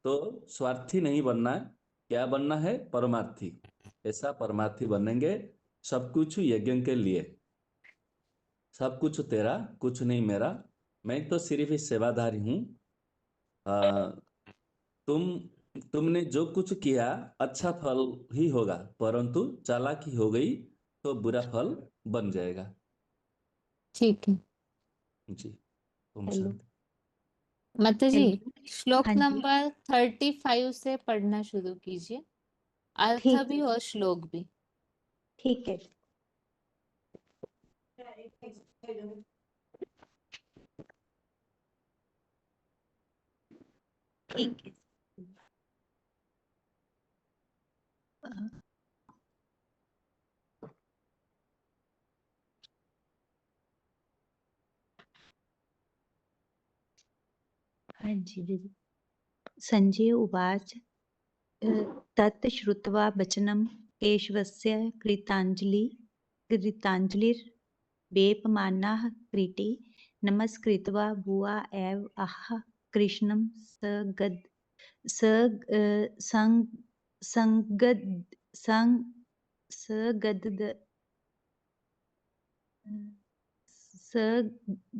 तो स्वार्थी नहीं बनना है। क्या बनना है? परमार्थी। ऐसा परमार्थी बनेंगे। सब कुछ यज्ञ के लिए, सब कुछ तेरा, कुछ नहीं मेरा। मैं तो सिर्फ ही सेवाधारी हूँ। तुमने जो कुछ किया अच्छा फल ही होगा, परंतु चालाकी हो गई तो बुरा फल बन जाएगा। ठीक है। जी, ओम हेलो शांति। माता जी, हेलो। श्लोक हाँ जी, नंबर 35 से पढ़ना शुरू कीजिए, अर्थ ठीक भी और श्लोक भी। ठीक है। ठीक है। हाँ जी दीदी। संजय उवाच तत् श्रुत्वा वचनं केशवस्य कृताञ्जलिर्वेपमानः क्रीटे नमस्कृत्वा भुवा एव आह कृष्णं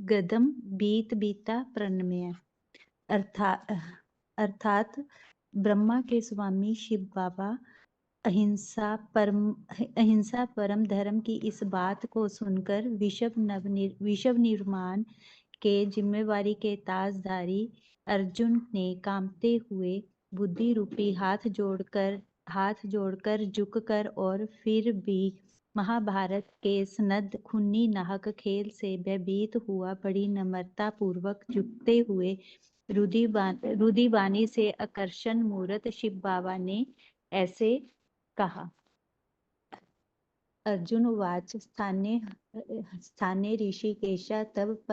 सगदं बीता प्रणम्य। अर्थात ब्रह्मा के स्वामी शिव बाबा अहिंसा परम धर्म की इस बात को सुनकर विश्व निर्माण के जिम्मेवारी के ताजधारी अर्जुन ने कांपते हुए बुद्धि रूपी हाथ जोड़कर झुककर और फिर भी महाभारत के सनद खूनी नाहक खेल से भयभीत हुआ बड़ी नम्रता पूर्वक झुकते हुए रुधिवाणी से आकर्षण मूर्त शिव बाबा ने ऐसे कहा। अर्जुन उवाच स्थाने ऋषिकेशा तब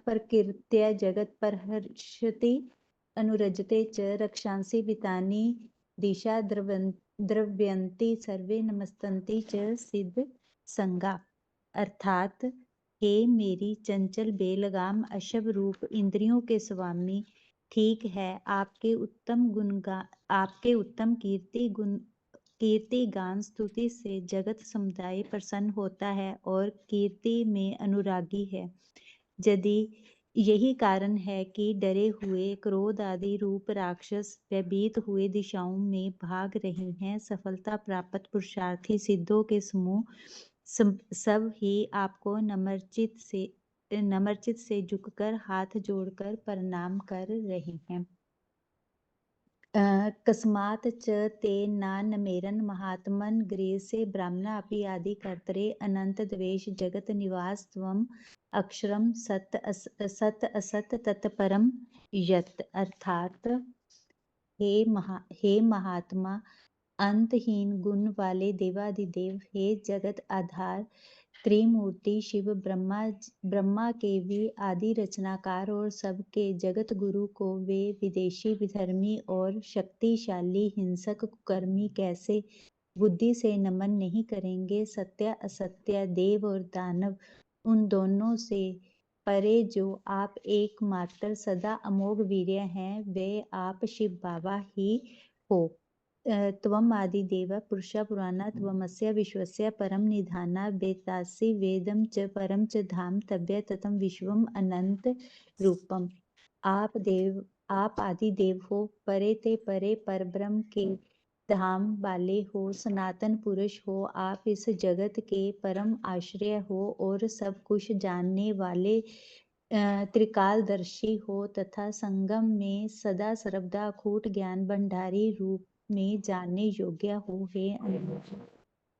प्रकृत्या जगत परहर्षति अनुरजते च रक्षांसि वितानि दिशा द्रव्यन्ति सर्वे नमस्तन्ति च सिद्ध संगा। अर्थात हे मेरी चंचल बेलगाम अशुभ रूप इंद्रियों के स्वामी, ठीक है, आपके उत्तम कीर्ति गान स्तुति से जगत समुदाय प्रसन्न होता है और कीर्ति में अनुरागी है। यदि यही कारण है कि डरे हुए क्रोध आदि रूप राक्षस भयभीत हुए दिशाओं में भाग रहे हैं, सफलता प्राप्त पुरुषार्थी सिद्धों के समूह सब ही आपको नम्रचित से झुककर हाथ जोड़कर प्रणाम कर रहे हैं। कस्मात् च ते नान्यमेरन् महात्मन् ग्रेसे ब्राह्मणा अपि आदि कर्तरे अनंत द्वेष जगत निवास त्वम् अक्षरम सत असत तत्परम यत्। अर्थात हे महात्मा, अंतहीन गुण वाले देवाधिदेव, हे जगत आधार त्रिमूर्ति शिव ब्रह्मा के भी आदि रचनाकार और सबके जगत गुरु को वे विदेशी विधर्मी और शक्तिशाली हिंसक कुकर्मी कैसे बुद्धि से नमन नहीं करेंगे। सत्य असत्य, देव और दानव, उन दोनों से परे जो आप एकमात्र सदा अमोघ वीर्य हैं, वे आप शिव बाबा ही हो। त्वम् आदिदेव पुरुषा पुराणा त्वमस्य विश्वस्य परम निधाना वेत्तासि वेदम च परम च धाम तव्य ततम विश्वम अनंत रूपम। आप आदिदेव हो, परे ते परे परब्रह्म के धाम वाले हो, सनातन पुरुष हो। आप इस जगत के परम आश्रय हो और सब कुछ जानने वाले त्रिकालदर्शी हो तथा संगम में सदा सर्वदा अखूट ज्ञान भंडारी रूप में जानने योग्य हो। हे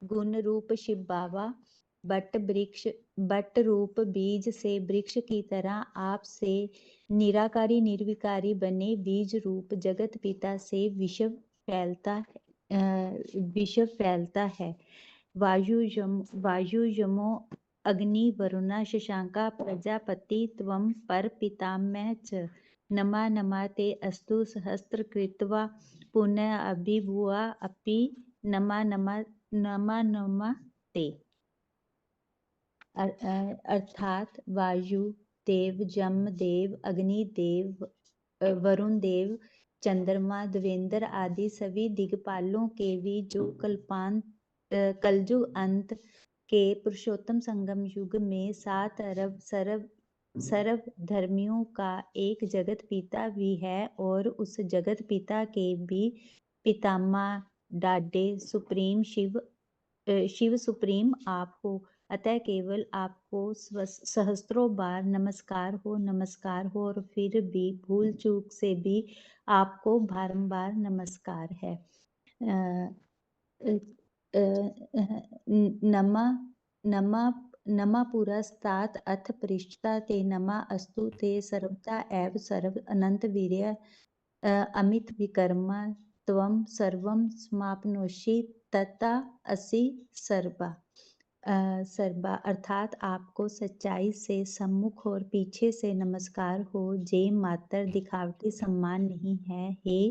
गुण रूप शिव बाबा, बट रूप बीज से वृक्ष की तरह आप से निराकारी निर्विकारी बने बीज रूप जगत पिता से विश्व फैलता है। वायु यमो अग्नि वरुणा शशांका प्रजापति त्वं पर पितामह च। नमा नमा ते अस्तु सहस्त्र कृत्वा पुनः अभिभुआ अपि नमा नमा ते। अर्थात वायु देव, जम देव, अग्नि देव, वरुण देव, चंद्रमा, देवेंद्र आदि सभी दिग्पालों के भी जो कलयुग अंत के पुरुषोत्तम संगम युग में 7 अरब सर्व धर्मियों का एक जगत पिता भी है और उस जगत पिता के भी पितामह डाडे सुप्रीम शिव सुप्रीम आप हो। अतः केवल आपको सहस्त्रों बार नमस्कार हो और फिर भी भूल चूक से भी आपको बारंबार नमस्कार है। नमा पुरस्तात् अथ पृष्ठता ते नमा अस्तु ते सर्वता एव सर्व अनंत वीर्य अमित विकर्मा त्वं सर्वं समाप्नोषि तथा असि सर्वा। अर्थात आपको सच्चाई से सम्मुख और पीछे से नमस्कार हो। जे मात्र दिखावटी सम्मान नहीं है। हे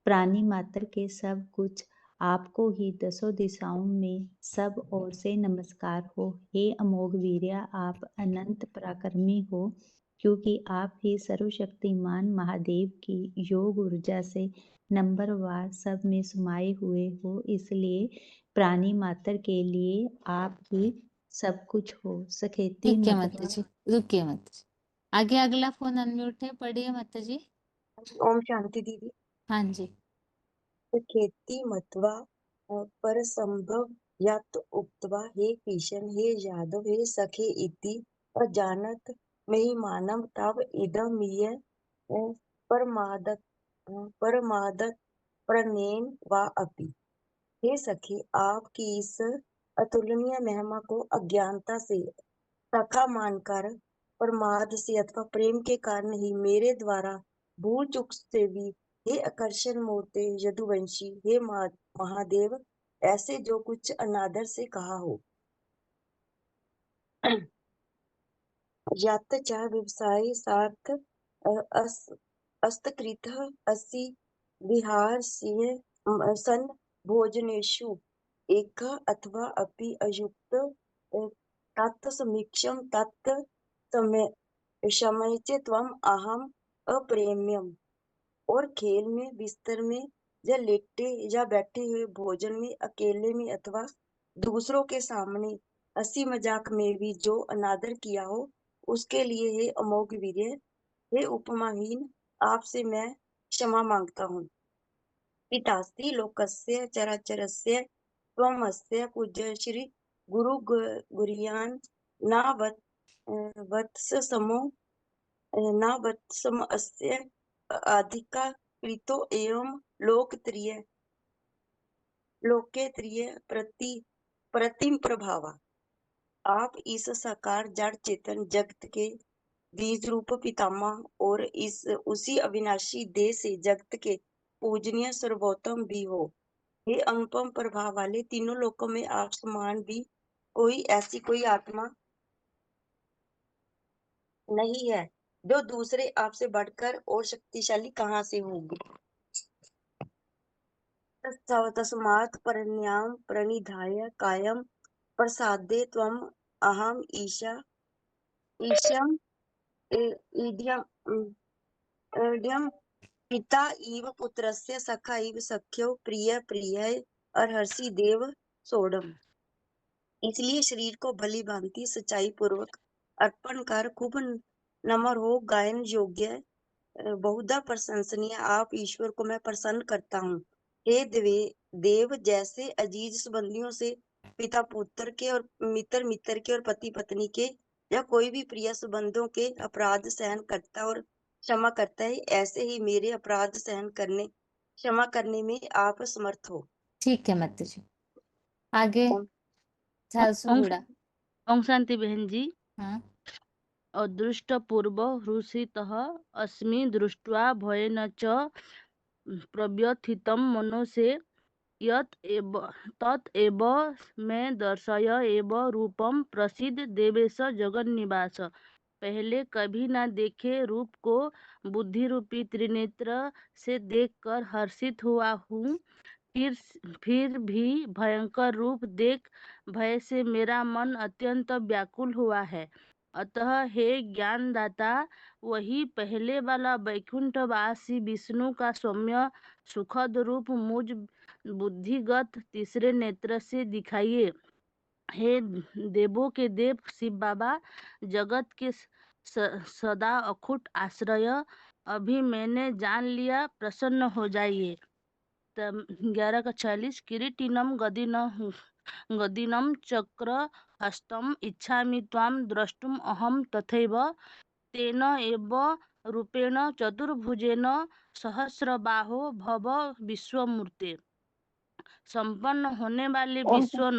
प्राणी मात्र के सब कुछ आपको ही दसों दिशाओं में सब ओर से नमस्कार हो। हे अमोघ वीर्य, आप अनंत पराक्रमी हो, क्योंकि आप ही सर्वशक्तिमान महादेव की योग ऊर्जा से नंबरवार सब में समाये हुए हो। इसलिए प्राणी मात्र के लिए आप ही सब कुछ हो। सखेती ठीक है मतवा माता जी, रुकिए माता जी। आगे अगला फोन अनम्यूट है, पढ़िए माता जी। ओम शांति दीदी। हाँ जी। खेती मत्वा पर संभव यत उक्त्वा हे किशन हे यादव हे सखे इति अजानत मही मानव तव इदमीय परमादत प्रणेन वा अपि। हे सखे, आपकी इस अतुलनीय महिमा को अज्ञानता से सखा मानकर प्रमाद से अथवा प्रेम के कारण ही मेरे द्वारा भूल चूक से भी हे आकर्षण मूर्ते यदुवंशी हे महादेव ऐसे जो कुछ अनादर से कहा हो। यत च व्यवसाय सार्थ अस्तकृत असि विहार सन भोजनेषु एक अथवा अपि अयुक्त तत् समीक्षम तत् समय त्वम अहम अप्रेम्यम। और खेल में, बिस्तर में या लेटे या बैठे हुए भोजन में, अकेले में अथवा दूसरों के सामने हंसी मजाक में भी जो अनादर किया हो उसके लिए हे अमोघ वीर्य, हे उपमाहीन, आपसे मैं क्षमा मांगता हूँ। पितास्ति लोकस्य चराचरस्य त्वमस्य पूज्य श्री गुरु गुरियान न वत्स समो न वत्सम अस्य अधिका प्रीतो एवं लोकेत्रिय प्रतिम प्रभावा। आप इस साकार जड़ चेतन जगत के बीज रूप पितामह और उसी अविनाशी देह से जगत के पूजनीय सर्वोत्तम भी हो। हे अनुपम प्रभाव वाले, तीनों लोकों में आप समान भी ऐसी कोई आत्मा नहीं है जो दूसरे आपसे बढ़कर और शक्तिशाली कहाँ से होगी। तस्मात् परन्याम प्रणिधाय कायम प्रसादे त्वम् अहम ईशम ईड्यम पिता इव पुत्रस्य सखा इव सख्यो प्रिय प्रिय अर्हसि देव सोडम। इसलिए शरीर को भली भांति सच्चाई पूर्वक अर्पण कर खूब नम्र हो गायन योग्य बहुधा प्रशंसनीय आप ईश्वर को मैं प्रसन्न करता हूँ। हे देव, जैसे अजीज संबंधियों से पिता पुत्र के और मित्र मित्र के और पति पत्नी के या कोई भी प्रिय संबंधों के अपराध सहन करता और क्षमा करता है, ऐसे ही मेरे अपराध क्षमा करने में आप समर्थ हो। ठीक है माता जी। आगे ओम झारसुगुड़ा। ओम शांति बहन जी। हाँ अदृष्टपूर्व हृषितः अस्मि दृष्ट्वा भयेन च प्रव्यथितं मनो से तत् एव मे दर्शय एव रूपम प्रसिद्ध देवेश जगन्निवास। पहले कभी न देखे रूप को बुद्धि रूपी त्रिनेत्र से देखकर हर्षित हुआ हूँ। फिर भी भयंकर रूप देख भय से मेरा मन अत्यंत व्याकुल हुआ है। अतः हे ज्ञानदाता, वही पहले वाला वैकुंठवासी विष्णु का सौम्य सुखद रूप मुझ बुद्धिगत तीसरे नेत्र से दिखाइए। हे देवों के देव शिव बाबा, जगत के सदा अखुट आश्रय, अभी मैंने जान लिया, प्रसन्न हो जाइए। 11:40 किरीटिनम गदिनम चक्र हस्तम इच्छामि त्वाम द्रष्टुम अहम तथैव तेन एव रूपेण चतुर्भुजेन सहस्रबाहो भव विश्वमूर्ते। संपन्न होने वाले विश्व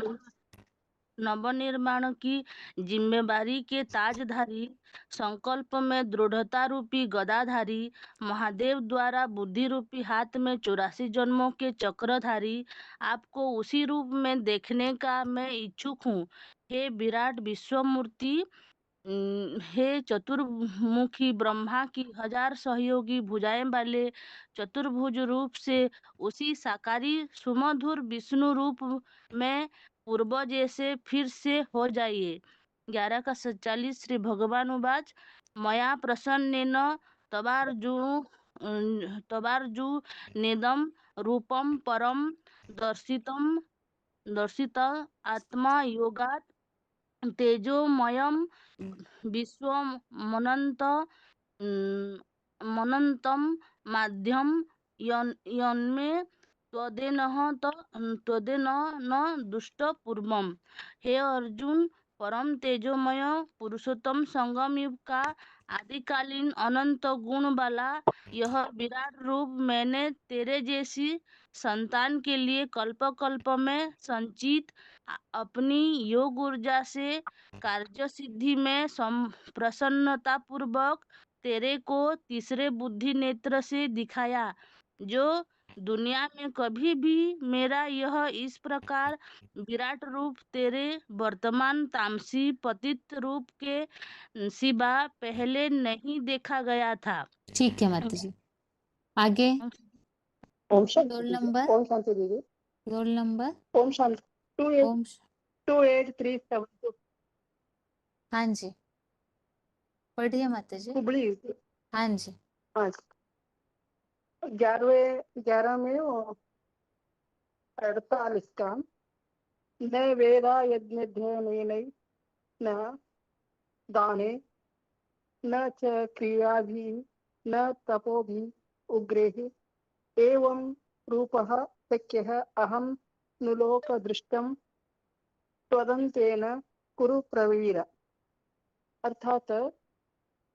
नवनिर्माण की जिम्मेवारी के ताजधारी, संकल्प में दृढ़ता रूपी गदाधारी, महादेव द्वारा बुद्धि रूपी हाथ में 84 जन्मों के चक्रधारी, आपको उसी रूप में देखने का मैं इच्छुक हूँ। हे विराट विश्वमूर्ति, हे चतुर्मुखी ब्रह्मा की 1000 सहयोगी भुजाएं वाले चतुर्भुज रूप से उसी साकारी सुमधुर विष्णु रूप में पूर्व जैसे फिर से हो जाइए। 11:47 श्री भगवान उवाच मया प्रसन्नेन तवार्जु नेदम रूपम परम दर्शित आत्मा योगात तेजोमयम मनंतम माध्यम यन्मे त्वदेन न दुष्ट पूर्वम। हे अर्जुन, परम तेजोमय पुरुषोत्तम संगम युग का आदिकालीन अनंत गुण वाला यह विराट रूप मैंने तेरे जैसी संतान के लिए कल्प कल्प में संचित अपनी योग ऊर्जा से कार्य सिद्धि में प्रसन्नता पूर्वक तेरे को तीसरे बुद्धि नेत्र से दिखाया, जो दुनिया में कभी भी मेरा यह इस प्रकार विराट रूप तेरे वर्तमान तामसी पतित रूप के सिवा पहले नहीं देखा गया था। ठीक है माता जी। आगे ओम शांति रोल दीदी। नंबर ओम शांति दीदी। रोल नंबर ओम शांति ओम 28372 हाँ जी पढ़िए माता जी। हुबली। हाँ जी हाँ 11 में 48 का न वेदा यज्ञ न दाने न च क्रियाभिः न तपोभिः उग्रैः एवं रूपः शक्यः अहं नुलोकदृष्टं त्वदन्तेन कुरु प्रवीर। अर्थात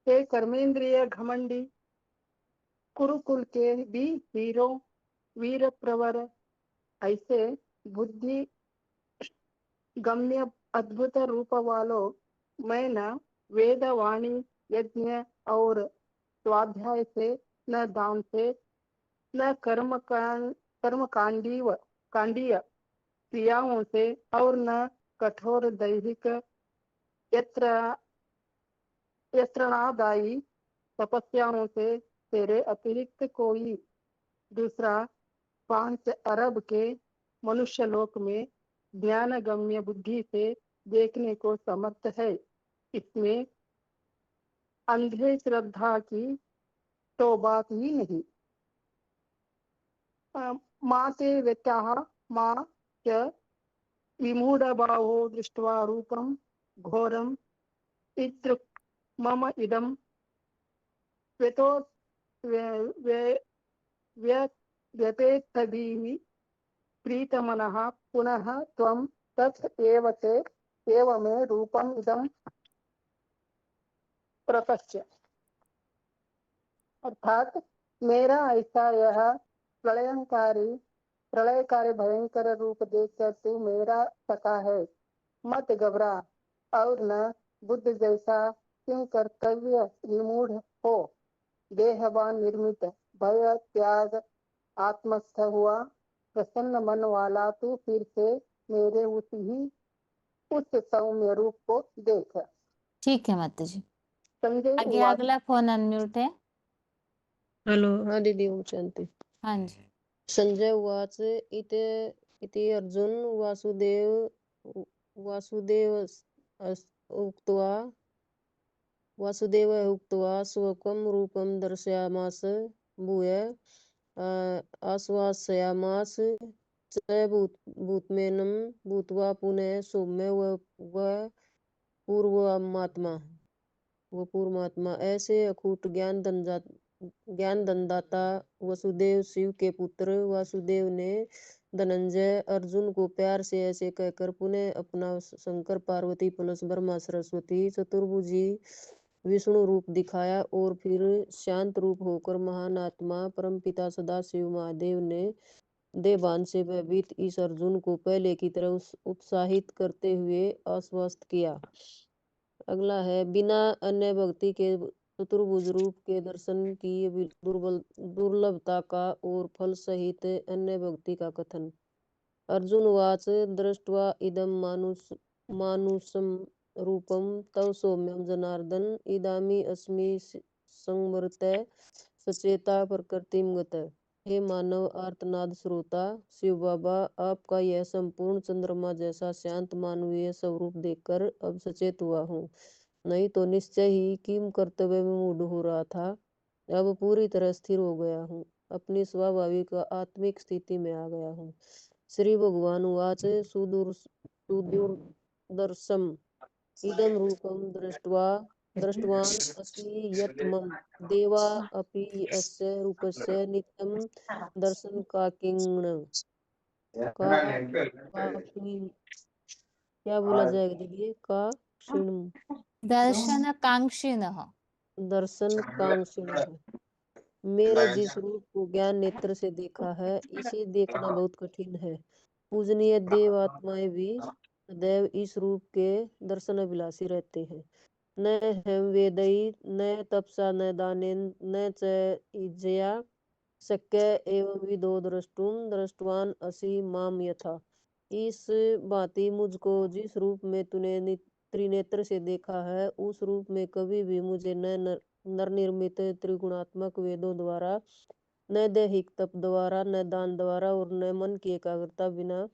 हे कर्मेंद्रिय घमंडी कुरुकुल के भी वीर प्रवर ऐसे बुद्धि गम्य अद्भुत रूप वालों मैं न वेद वाणी यज्ञ और स्वाध्याय से न दान से न कांडीय क्रियाओं से और न कठोर दैहिक यत्रणादायी तपस्याओं से तेरे अतिरिक्त कोई दूसरा 5 अरब के मनुष्य लोक में ज्ञान गम्य बुद्धि से देखने को समर्थ है। इसमें अंधे श्रद्धा की तो बात ही नहीं। माँ ते व्यत्याह माँ च विमूढ़भावो दृष्ट्वा रूपम घोरम इत्र मम इदम व्यतो व्यपेत्तभिः प्रीतमनः पुनः त्वं तत् एव ते एव मे रूपम इदम प्रपश्य। अर्थात मेरा ऐसा यह प्रलयकारी भयंकर रूप देखकर तू मेरा सखा है, मत घबरा और न बुद्ध जैसा क्यों कर्तव्य विमूढ़ हो। देहवान निर्मित भय त्याग आत्मस्थ हुआ प्रसन्न मन वाला तू फिर से मेरे उस सौम्य रूप को देख। ठीक है माता जी। संजय आगे उवाच अगला फोन अनम्यूट है। हेलो, हाँ दीदी, ओम शांति। हाँ जी। संजय उवाच इति अर्जुन वासुदेवः उक्त्वा स्वकं रूपं दर्शयामास भूय आश्वासयामास च भूतमेनं भूत्वा पुनः सौम्य व पूर्वात्मा ऐसे अकूट ज्ञानदाता वसुदेव शिव के पुत्र वासुदेव ने धनंजय अर्जुन को प्यार से ऐसे कहकर पुनः अपना शंकर पार्वती प्लस ब्रह्मा सरस्वती चतुर्भुजी विष्णु रूप दिखाया और फिर शांत रूप होकर महान आत्मा परमपिता सदाशिव महादेव ने देवान से भयभीत इस अर्जुन को पहले की तरह उत्साहित करते हुए आश्वस्त किया। अगला है बिना अन्य भक्ति के चतुर्भुज रूप के दर्शन की दुर्लभता का और फल सहित अन्य भक्ति का कथन। अर्जुन वाच दृष्ट्वा इदं मानुषं रूपम तव सौम्यम जनार्दन इदामी अस्मि संवर्त सचेता प्रकृतिम गत। हे मानव आर्तनाद श्रोता, शिव बाबा आपका यह संपूर्ण चंद्रमा जैसा शांत मानवीय स्वरूप देखकर अब सचेत हुआ हूँ। नहीं तो निश्चय ही किम कर्तव्य में मूढ़ हो रहा था, अब पूरी तरह स्थिर हो गया हूँ, अपनी स्वाभाविक आत्मिक स्थिति में आ गया हूँ। श्री भगवान उवाच सुदूरदर्शम इदं रूपम दृष्टवान असि यत् मम देवा अपि अस्य रूपस्य नित्यं दर्शन क्या बोला जाएगा दीदी? दर्शन कांक्षिणः। दर्शन कांक्षिणः। मेरे जिस रूप को ज्ञान नेत्र से देखा है, इसे देखना बहुत कठिन है। पूजनीय देव आत्माएं भी सदैव इस रूप के दर्शन अभिलाषी रहते हैं। न हम वेदई न तपसा न दानेन न च इज्जया शक्य एवं विदो दृष्टवान असि माम यथा। इस भांति मुझको जिस रूप में तूने त्रिनेत्र से देखा है, उस रूप में कभी भी मुझे न नरनिर्मित त्रिगुणात्मक वेदों द्वारा, न दैहिक तप द्वारा, न दान द्वारा और न मन की एकाग्रता बिना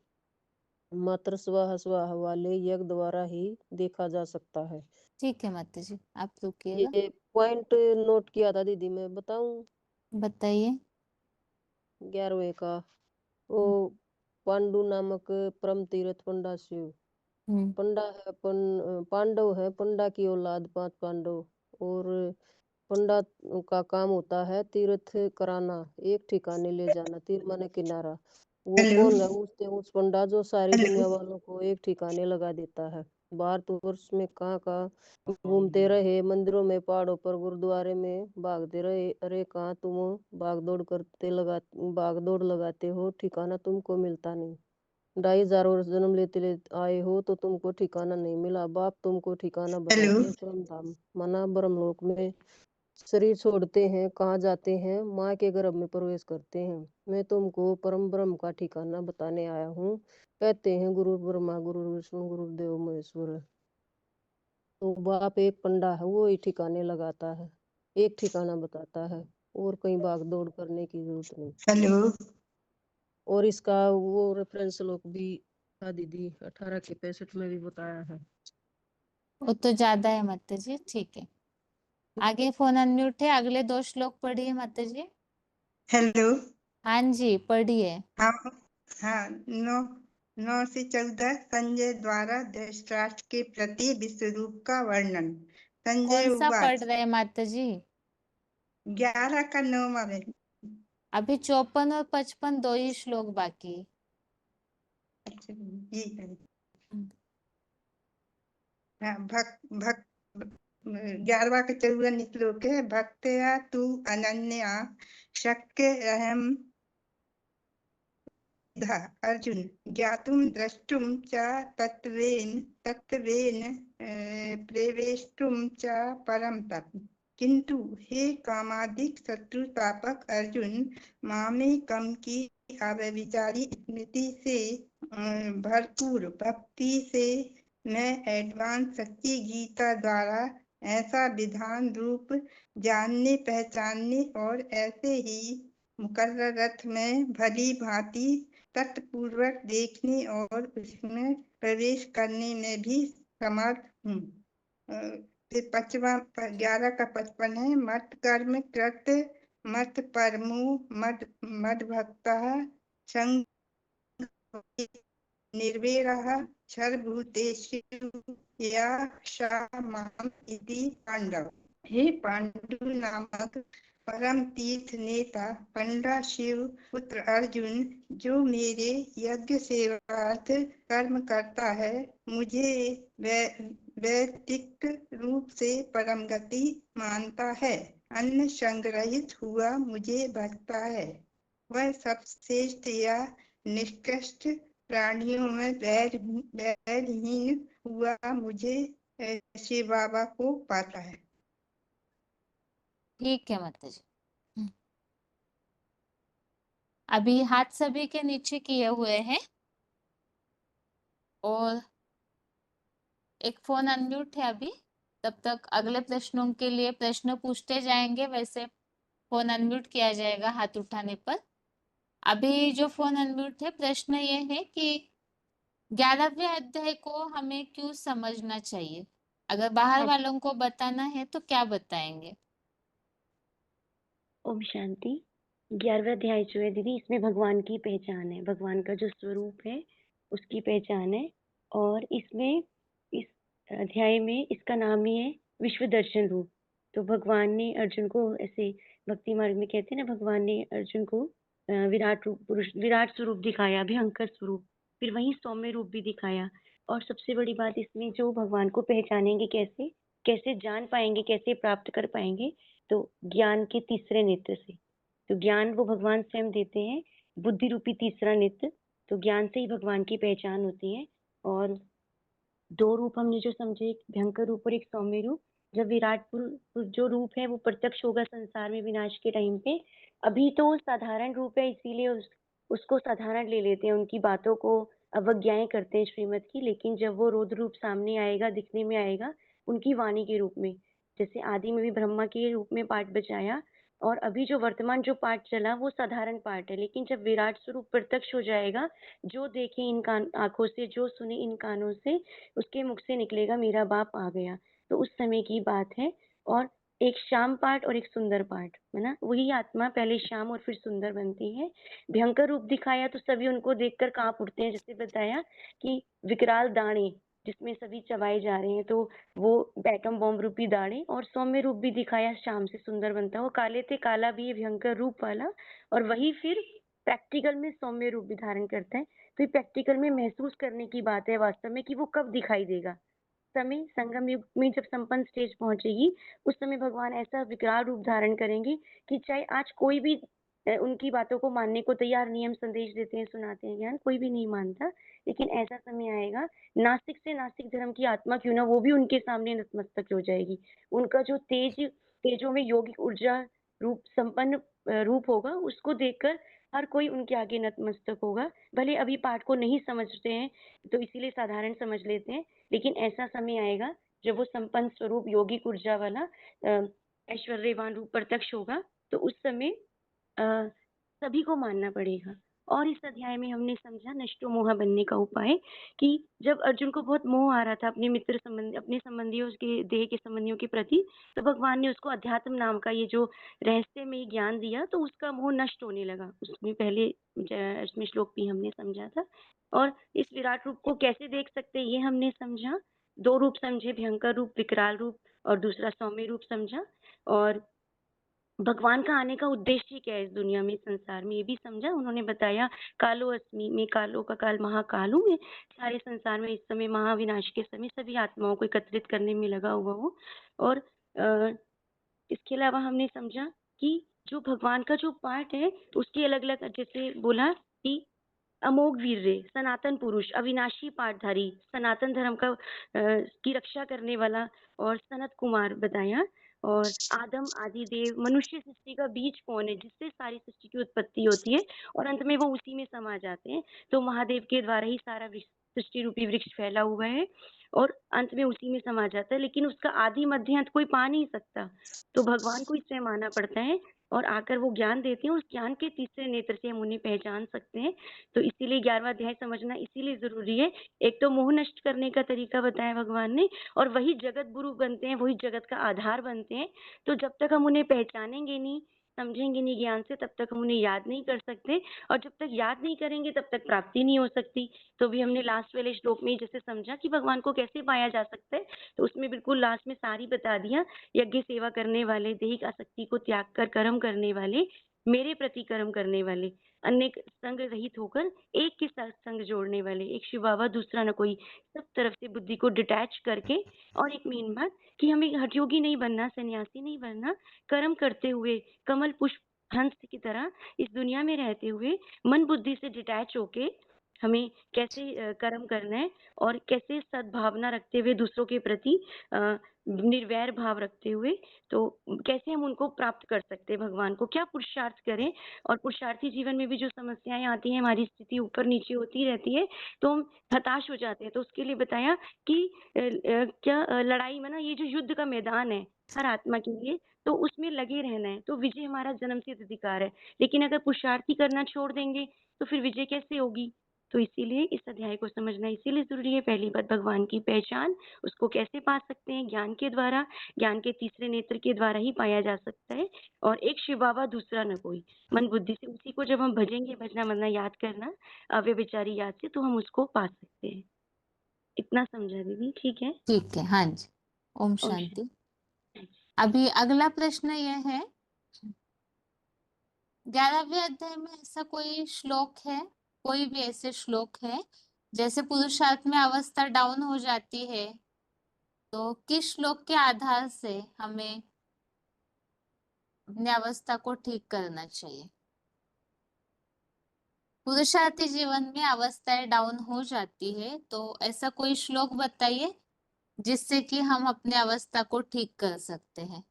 मात्र स्वाहा वाले यज्ञ द्वारा ही देखा जा सकता है। ठीक है माता जी, आप रुकिएगा। ये पॉइंट नोट किया था दीदी, मैं बताऊं? बताइए। 11वें का वो पांडु नामक परम तीर्थ पंडा शिव पंडा है, पांडव है, पंडा की औलाद 5 पांडव। और पंडा का काम होता है तीर्थ कराना, एक ठिकाने ले जाना, तीर माने किनारा। वो कौन है? उस पंडा जो सारी दुनिया वालों को एक ठिकाने लगा देता है। भारतवर्ष में कहाँ कहाँ घूमते रहे, मंदिरों में, पहाड़ों पर, गुरुद्वारे में भागते रहे। अरे कहाँ तुम भाग दौड़ लगाते हो, ठिकाना तुमको मिलता नहीं। 2500 वर्ष जन्म लेते लेते आए हो तो तुमको ठिकाना नहीं मिला। बाप तुमको ठिकाना बताते हैं परम धाम, मना ब्रह्मलोक में। शरीर छोड़ते हैं, कहाँ जाते हैं? माँ के गर्भ में प्रवेश करते हैं। मैं तुमको परम ब्रह्म का ठिकाना बताने आया हूँ। कहते हैं गुरु ब्रह्मा, गुरु विष्णु, गुरुदेव महेश्वर। तो बाप एक पंडा है, वो ही ठिकाने लगाता है, एक ठिकाना बताता है, और कहीं भाग दौड़ करने की जरूरत नहीं। हेलो। और इसका वो रेफरेंस लोग भी था दीदी, 18 के 65 में भी बताया है। वो तो ज्यादा है माता जी, ठीक है। आगे फोन अनम्यूट है, अगले 2 श्लोक पढ़िए माता जी। हेलो। हाँ जी पढ़िए। हाँ हाँ। 9 से 14 संजय द्वारा धृतराष्ट्र के प्रति विश्वरूप का वर्णन। संजय कौन सा पढ़ उवाच। रहे हैं माता जी? 11 का 9वां में। अभी 54 और 55 2 ही श्लोक बाकी। अच्छा जी है। हाँ, भक्त 11वां का 14वां श्लोक है। भक्तया तु अनन्या शक्य अहम धा अर्जुन ज्ञातुं द्रष्टुं च तत्त्वेन प्रवेष्टुं च परम तप। किंतु हे कामादिक शत्रुतापक अर्जुन, मामेकम की अव्यभिचारी स्मृति से भरपूर भक्ति से मैं एडवांस सच्ची गीता द्वारा ऐसा विधान रूप जानने पहचानने और ऐसे ही मुकर्रर रथ में भली भांति तत्पूर्वक देखने और उसमें प्रवेश करने में भी समर्थ हूँ। फिर 11 का 55 है। मत कर्म कृत मत परमो मद भक्ता संग निर्वेरः सर्वभूतेषु या माम इति पांडव। हे पांडु नामक परम तीर्थ नेता पंडा शिव पुत्र अर्जुन, जो मेरे यज्ञ सेवार्थ कर्म करता है, मुझे वैयक्तिक रूप से परम गति मानता है, अन्न संग्रहित हुआ मुझे भजता है, वह सबश्रेष्ठ या निष्कृष्ट प्राणियों में वैरहीन हुआ मुझे शिव बाबा को पाता है। ठीक है माता जी। अभी हाथ सभी के नीचे किए हुए हैं और एक फोन अनम्यूट है अभी। तब तक अगले प्रश्नों के लिए प्रश्न पूछते जाएंगे, वैसे फोन अनम्यूट किया जाएगा हाथ उठाने पर। अभी जो फोन अनम्यूट है, प्रश्न ये है कि 11वें अध्याय को हमें क्यों समझना चाहिए? अगर बाहर वालों को बताना है तो क्या बताएंगे? ओम शांति। 11वां अध्याय जो है दीदी, इसमें भगवान की पहचान है, भगवान का जो स्वरूप है उसकी पहचान है। और इसमें इस अध्याय में इसका नाम ही है विश्व दर्शन रूप। तो भगवान ने अर्जुन को ऐसे भक्ति मार्ग में कहते हैं ना, भगवान ने अर्जुन को विराट रूप पुरुष विराट स्वरूप दिखाया, भयंकर स्वरूप, फिर वहीं सौम्य रूप भी दिखाया। और सबसे बड़ी बात इसमें, जो भगवान को पहचानेंगे कैसे, कैसे जान पाएंगे, कैसे प्राप्त कर पाएंगे, तो ज्ञान के तीसरे नेत्र से। तो ज्ञान वो भगवान स्वयं देते हैं, बुद्धि रूपी तीसरा नेत्र। तो ज्ञान से ही भगवान की पहचान होती है। और 2 रूप हमने जो समझे, एक भयंकर रूप और एक सौम्य रूप। जब विराट जो रूप है वो प्रत्यक्ष होगा संसार में विनाश के टाइम पे। अभी तो साधारण रूप है, इसीलिए उसको साधारण ले लेते हैं, उनकी बातों को अवज्ञाएं करते हैं श्रीमत की। लेकिन जब वो रौद्र रूप सामने आएगा, दिखने में आएगा, उनकी वाणी के रूप में, जैसे आदि में भी ब्रह्मा के रूप में पाठ बचाया, और अभी जो वर्तमान जो पाठ चला वो साधारण पाठ है। लेकिन जब विराट स्वरूप प्रत्यक्ष हो जाएगा, जो देखे इन आंखों से, जो सुने इन कानों से, उसके मुख से निकलेगा मेरा बाप आ गया। तो उस समय की बात है। और एक श्याम पाठ और एक सुंदर पाठ है ना, वही आत्मा पहले श्याम और फिर सुंदर बनती है। भयंकर रूप दिखाया तो सभी उनको देखकर कांप उठते हैं, जैसे बताया कि विकराल दाढ़े जिसमें सभी चबाए जा रहे हैं, तो वो एटम बॉम्ब रूपी दाढ़े। और सौम्य रूप भी दिखाया, शाम से सुंदर बनता है। वो काले थे, काला भी है भयंकर रूप वाला, और वही फिर प्रैक्टिकल में सौम्य रूप भी धारण करता है। तो ये प्रैक्टिकल में महसूस करने की बात है वास्तव में, कि वो कब दिखाई देगा। समय संगम युग में जब संपन्न स्टेज पहुंचेगी, उस समय भगवान ऐसा विकराल रूप धारण करेंगे कि चाहे आज कोई भी उनकी बातों को मानने को तैयार, नियम संदेश देते हैं, सुनाते हैं ज्ञान, कोई भी नहीं मानता, लेकिन ऐसा समय आएगा नास्तिक से नास्तिक धर्म की आत्मा क्यों ना, वो भी उनके सामने नतमस्तक हो जाएगी। उनका जो तेजों में योगिक ऊर्जा रूप संपन्न रूप होगा, उसको देखकर हर कोई उनके आगे नतमस्तक होगा। भले अभी पाठ को नहीं समझते हैं तो इसीलिए साधारण समझ लेते हैं, लेकिन ऐसा समय आएगा जब वो संपन्न स्वरूप योगिक ऊर्जा वाला ऐश्वर्यवान रूप प्रत्यक्ष होगा, तो उस समय सभी को मानना पड़ेगा। और इस अध्याय में हमने समझा नष्टो मोह बनने का उपाय, कि जब अर्जुन को बहुत मोह आ रहा था अपने मित्र संबंधी, अपने संबंधियों के देह के संबंधियों के प्रति, तो भगवान ने उसको अध्यात्म नाम का ये जो रहस्य में ज्ञान दिया, तो उसका मोह नष्ट होने लगा। उसमें पहले इसमें श्लोक भी हमने समझा था। और इस विराट रूप को कैसे देख सकते हैं ये हमने समझा। 2 रूप समझे, भयंकर रूप, विकराल रूप, और दूसरा सौम्य रूप समझा। और भगवान का आने का उद्देश्य क्या है इस दुनिया में, संसार में, ये भी समझा। उन्होंने बताया कालो अस्मि, मैं कालो का काल महाकाल हूँ, मैं सारे संसार में इस समय महाविनाश के समय सभी आत्माओं को एकत्रित करने में लगा हुआ हूँ। और इसके अलावा हमने समझा कि जो भगवान का जो पाठ है उसकी अलग अलग, जैसे बोला कि अमोघ वीर्य, सनातन पुरुष, अविनाशी पाठधारी, सनातन धर्म का की रक्षा करने वाला, और सनत कुमार बताया। और आदम आदि देव, मनुष्य सृष्टि का बीज कौन है जिससे सारी सृष्टि की उत्पत्ति होती है, और अंत में वो उसी में समा जाते हैं। तो महादेव के द्वारा ही सारा सृष्टि रूपी वृक्ष फैला हुआ है, और अंत में उसी में समा जाता है, लेकिन उसका आदि मध्य अंत कोई पा नहीं सकता। तो भगवान को इससे मानना पड़ता है, और आकर वो ज्ञान देते हैं। उस ज्ञान के तीसरे नेत्र से हम उन्हें पहचान सकते हैं। तो इसीलिए 11वां अध्याय समझना इसीलिए जरूरी है। एक तो मोह नष्ट करने का तरीका बताया भगवान ने, और वही जगत गुरु बनते हैं, वही जगत का आधार बनते हैं। तो जब तक हम उन्हें पहचानेंगे नहीं, समझेंगे नहीं ज्ञान से, तब तक हम उन्हें याद नहीं कर सकते, और जब तक याद नहीं करेंगे तब तक प्राप्ति नहीं हो सकती। तो भी हमने लास्ट वाले श्लोक में जैसे समझा कि भगवान को कैसे पाया जा सकता है, तो उसमें बिल्कुल लास्ट में सारी बता दिया। यज्ञ सेवा करने वाले, दैहिक आसक्ति को त्याग कर कर्म करने वाले, मेरे प्रति कर्म करने वाले, अनेक संग रहित होकर एक के साथ संग जोड़ने वाले, एक शिव बाबा दूसरा न कोई, सब तरफ से बुद्धि को डिटैच करके। और एक मेन बात कि हमें हठयोगी नहीं बनना, सन्यासी नहीं बनना, कर्म करते हुए कमल पुष्प हंस की तरह इस दुनिया में रहते हुए मन बुद्धि से डिटैच होके हमें कैसे कर्म करना है, और कैसे सद्भावना रखते हुए दूसरों के प्रति निर्वैर भाव रखते हुए, तो कैसे हम उनको प्राप्त कर सकते हैं, भगवान को क्या पुरुषार्थ करें। और पुरुषार्थी जीवन में भी जो समस्याएं आती हैं, हमारी स्थिति ऊपर नीचे होती रहती है, तो हम हताश हो जाते हैं। तो उसके लिए बताया कि क्या लड़ाई में ना, ये जो युद्ध का मैदान है हर आत्मा के लिए, तो उसमें लगे रहना है, तो विजय हमारा जन्मसिद्ध अधिकार है। लेकिन अगर पुरुषार्थी करना छोड़ देंगे तो फिर विजय कैसे होगी। तो इसीलिए इस अध्याय को समझना इसीलिए जरूरी है। पहली बात भगवान की पहचान, उसको कैसे पा सकते हैं, ज्ञान के द्वारा, ज्ञान के तीसरे नेत्र के द्वारा ही पाया जा सकता है। और एक शिव बाबा दूसरा न कोई, मन बुद्धि से उसी को जब हम भजेंगे, भजना मतलब याद करना, अव्यभिचारी याद से, तो हम उसको पा सकते हैं। इतना समझा दीदी, ठीक है? ठीक है, हाँ जी। ओम ओम शांति। शांति। अभी अगला प्रश्न यह है, 11वें अध्याय में ऐसा कोई श्लोक है, कोई भी ऐसे श्लोक है, जैसे पुरुषार्थ में अवस्था डाउन हो जाती है, तो किस श्लोक के आधार से हमें अपनी अवस्था को ठीक करना चाहिए। पुरुषार्थी जीवन में अवस्थाएं डाउन हो जाती है, तो ऐसा कोई श्लोक बताइए जिससे कि हम अपनी अवस्था को ठीक कर सकते हैं।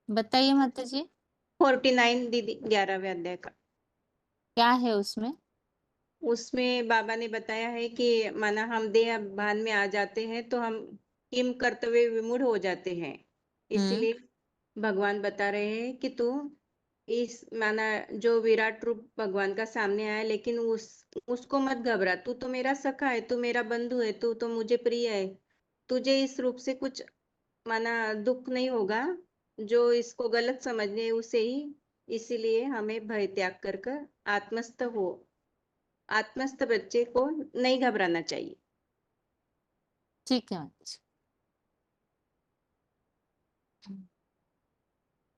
बताइए माता जी। 49 दीदी, 11वें अध्याय का। क्या है उसमें? उसमें बाबा ने बताया है कि माना हम देह भान में आ जाते हैं तो हम किम कर्तव्य विमूढ़ हो जाते हैं। इसीलिए भगवान बता रहे हैं कि तू इस माना जो विराट रूप भगवान का सामने आया, लेकिन उसको मत घबरा। तू तो मेरा सखा है, तू मेरा बंधु है, तू तो मुझे प्रिय है। तुझे इस रूप से कुछ माना दुख नहीं होगा। जो इसको गलत समझने उसे ही, इसीलिए हमें भय त्याग कर आत्मस्थ हो, आत्मस्थ बच्चे को नहीं घबराना चाहिए। ठीक है माता जी।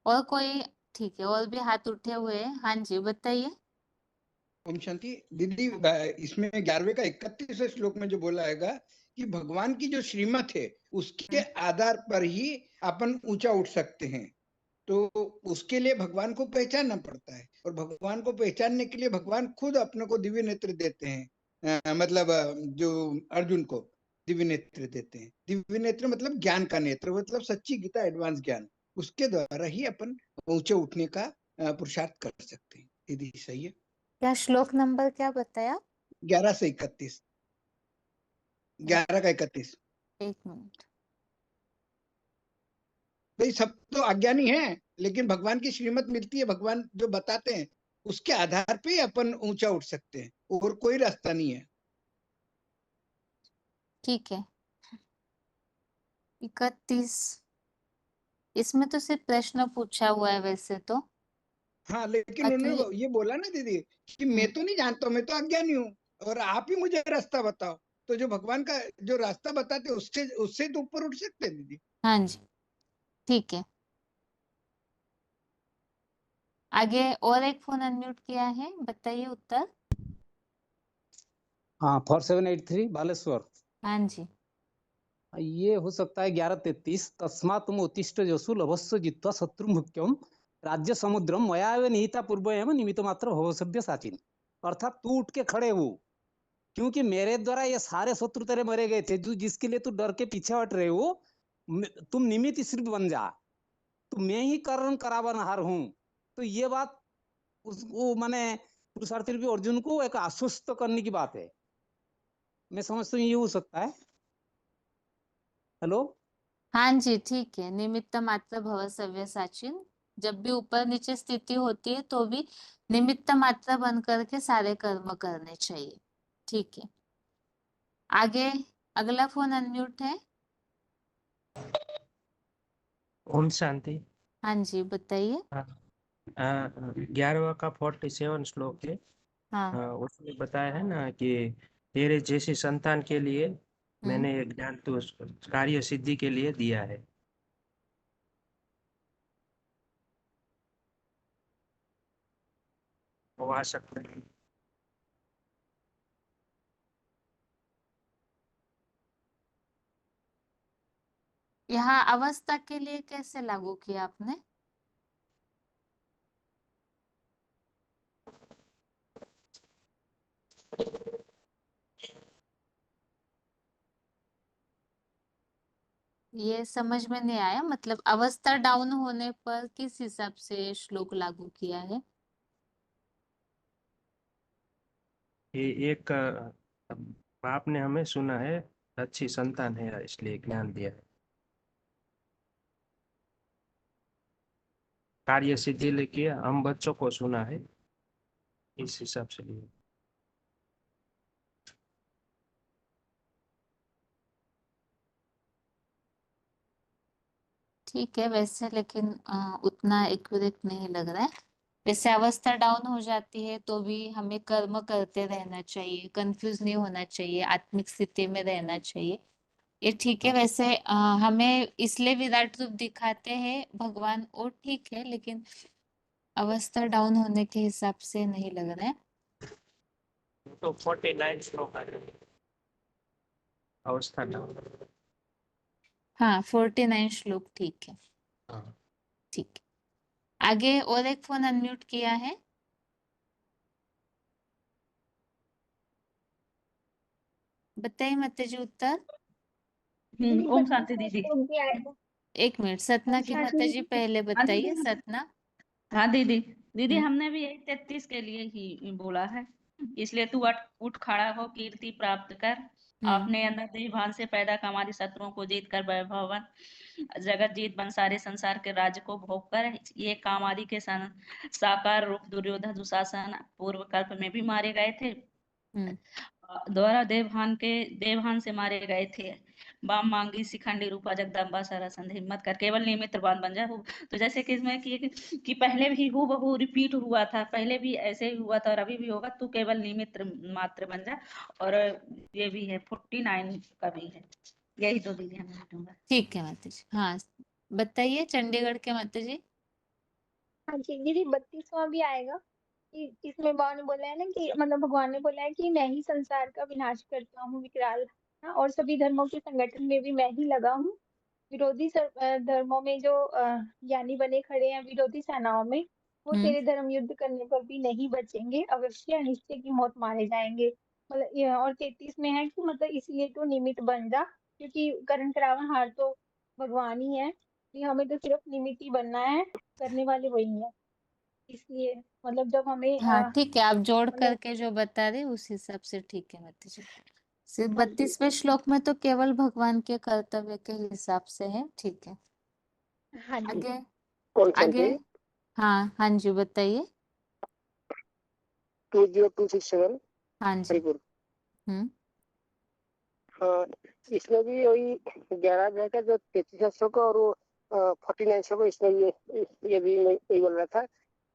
और कोई? ठीक है, और भी हाथ उठे हुए हैं। हाँ जी, बताइए। ओम शांति। दीदी इसमें 11वें का 31वें श्लोक में जो बोला हैगा कि भगवान की जो श्रीमत है उसके आधार पर ही अपन ऊंचा उठ सकते हैं, तो उसके लिए भगवान को पहचानना पड़ता है, और भगवान को पहचानने के लिए भगवान खुद अपने को दिव्य नेत्र देते हैं। मतलब जो अर्जुन को दिव्य नेत्र देते हैं। दिव्य नेत्र मतलब ज्ञान का नेत्र, मतलब सच्ची गीता एडवांस ज्ञान, उसके द्वारा ही अपन ऊंचे उठने का पुरुषार्थ कर सकते हैं। दीदी सही है। क्या श्लोक नंबर क्या बताया? 11 से 31, 11 का 31। एक मिनट। भाई सब तो अज्ञानी है, लेकिन भगवान की श्रीमत मिलती है, भगवान जो बताते हैं उसके आधार पे ही अपन ऊंचा उठ सकते हैं, और कोई रास्ता नहीं है। ठीक है। 31, इसमें तो सिर्फ प्रश्न पूछा हुआ है वैसे तो। हाँ, लेकिन बाकी उन्होंने ये बोला ना दीदी कि मैं तो नहीं जानता हूँ, मैं तो अज्ञानी हूँ, और आप ही मुझे रास्ता बताओ। तो जो भगवान का जो रास्ता बताते उससे उससे तो ऊपर उठ सकते हैं दीदी। हाँ जी, ठीक है। आगे और एक फोन अनम्यूट किया है, बताइए उत्तर। हाँ 4783 बालेश्वर। हाँ जी। ये हो सकता है 1133। तस्मात् तुम उत्तिष्ठ जसु लभस्व जित्वा शत्रु मुख्यम राज्य समुद्रम मयाव निहिता पूर्व एवं निमित्त मात्र भवसभ्य साचिन। अर्थात तू उठ के खड़े हो, क्योंकि मेरे द्वारा ये सारे शत्रु तेरे मरे गए थे, जो जिसके लिए तू डर के पीछे हट रहे हो, तुम निमित्त सिर्फ बन जा, तो मैं ही कारण करावनहार हूँ। तो ये बात उसको माने पुरुषार्थी रूपी अर्जुन को एक आश्वस्त करने की बात है। मैं समझता हूँ ये हो सकता है। हेलो। हाँ जी, ठीक है। निमित्त मात्र भव सव्य साचिन, जब भी ऊपर नीचे स्थिति होती है तो भी निमित्त मात्र बन करके सारे कर्म करने चाहिए। ठीक है। आगे अगला फोन अनम्यूट है। ओम शांति। हाँ जी, बताइए। 11वां का 47 श्लोक है। हाँ। उसमें बताया है ना कि तेरे जैसे संतान के लिए मैंने ये ज्ञान तो कार्य सिद्धि के लिए दिया है। वो आ सकता है। यहाँ अवस्था के लिए कैसे लागू किया आपने? ये समझ में नहीं आया, मतलब अवस्था डाउन होने पर किस हिसाब से श्लोक लागू किया है? ये एक बाप ने हमें सुना है, अच्छी संतान है इसलिए ज्ञान दिया है। कार्य सिद्धि लेके हम बच्चों को सुना है, इस हिसाब से लिया। ठीक है वैसे, लेकिन उतना एक्यूरेट नहीं लग रहा है। वैसे अवस्था डाउन हो जाती है तो भी हमें कर्म करते रहना चाहिए, कंफ्यूज नहीं होना चाहिए, आत्मिक स्थिति में रहना चाहिए। ये ठीक है। वैसे हमें इसलिए विराट रूप दिखाते हैं भगवान, और ठीक है, लेकिन अवस्था डाउन होने के हिसाब से नहीं लग रहा है। तो 49 श्लोक आ रहे हैं। अवस्था डाउन। हाँ 49 श्लोक ठीक है। हाँ। ठीक है। आगे और एक फोन अनम्यूट किया है। बताइए माता जी उत्तर। ओम शांति दीदी। एक मिनट, सतना की माता जी पहले हाँ बताइए। दीदी। सतना। हाँ दीदी हमने भी यही 33 के लिए ही बोला है। इसलिए तू उठ खड़ा हो, कीर्ति प्राप्त कर, अपने अंदर देह भान से पैदा कर, हमारे शत्रुओं को जीत कर वैभवन जगत जीत बन, सारे संसार के राज्य को भोग कर। ये काम आदि के साकार रूप दुर्योधन दुशासन पूर्व कल्प में भी मारे गए थे, द्वारा देवभान से मारे गए थे। बाम मांगी शिखंडी रूपा जगदम्बा सरासंध, हिम्मत कर केवल निमित्त बन जा। तो जैसे कि इसमें कि पहले भी हूबहू रिपीट हुआ था, पहले भी ऐसे ही हुआ था और अभी भी होगा, तू केवल निमित्त मात्र बन जा। और ये भी है 49 का भी है। यही दो दीदी हमें दूंगा। ठीक है माता जी। हाँ बताइए चंडीगढ़ के माता जी। हाँ जी दीदी 32वां भी आएगा। कि इसमें बाबा ने बोला है ना कि मतलब भगवान ने बोला है कि मैं ही संसार का विनाश करता हूँ विकराल, हाँ, और सभी धर्मों के संगठन में भी मैं ही लगा हूँ। विरोधी धर्मों में जो ज्ञानी बने खड़े हैं विरोधी सेनाओं में, वो तेरे धर्म युद्ध करने पर भी नहीं बचेंगे, अवश्य अनिश्चय की मौत मारे जाएंगे। मतलब और 33 में है कि मतलब इसलिए तो निमित्त बन जा, क्योंकि करण करावन हार तो भगवान ही है, कि हमें तो सिर्फ निमित्त ही बनना है, करने वाले वही है। इसलिए मतलब जब हमें हाँ ठीक है, आप जोड़ मतलब करके जो बता रहे उस हिसाब से ठीक है माता जी। सिर्फ हाँ जी 32वें श्लोक में तो केवल भगवान के कर्तव्य के हिसाब से है, ठीक है। हाँ जी आगे कौन सा आगे, जी? हाँ हाँ जी बताइए। 20267 हाँ जी। हरिपुर। हम्म। हाँ, इसमें भी वही 11 जाएगा जो 33 को, और वो 49 को, इसमें ये भी मैं यही बोल रहा था।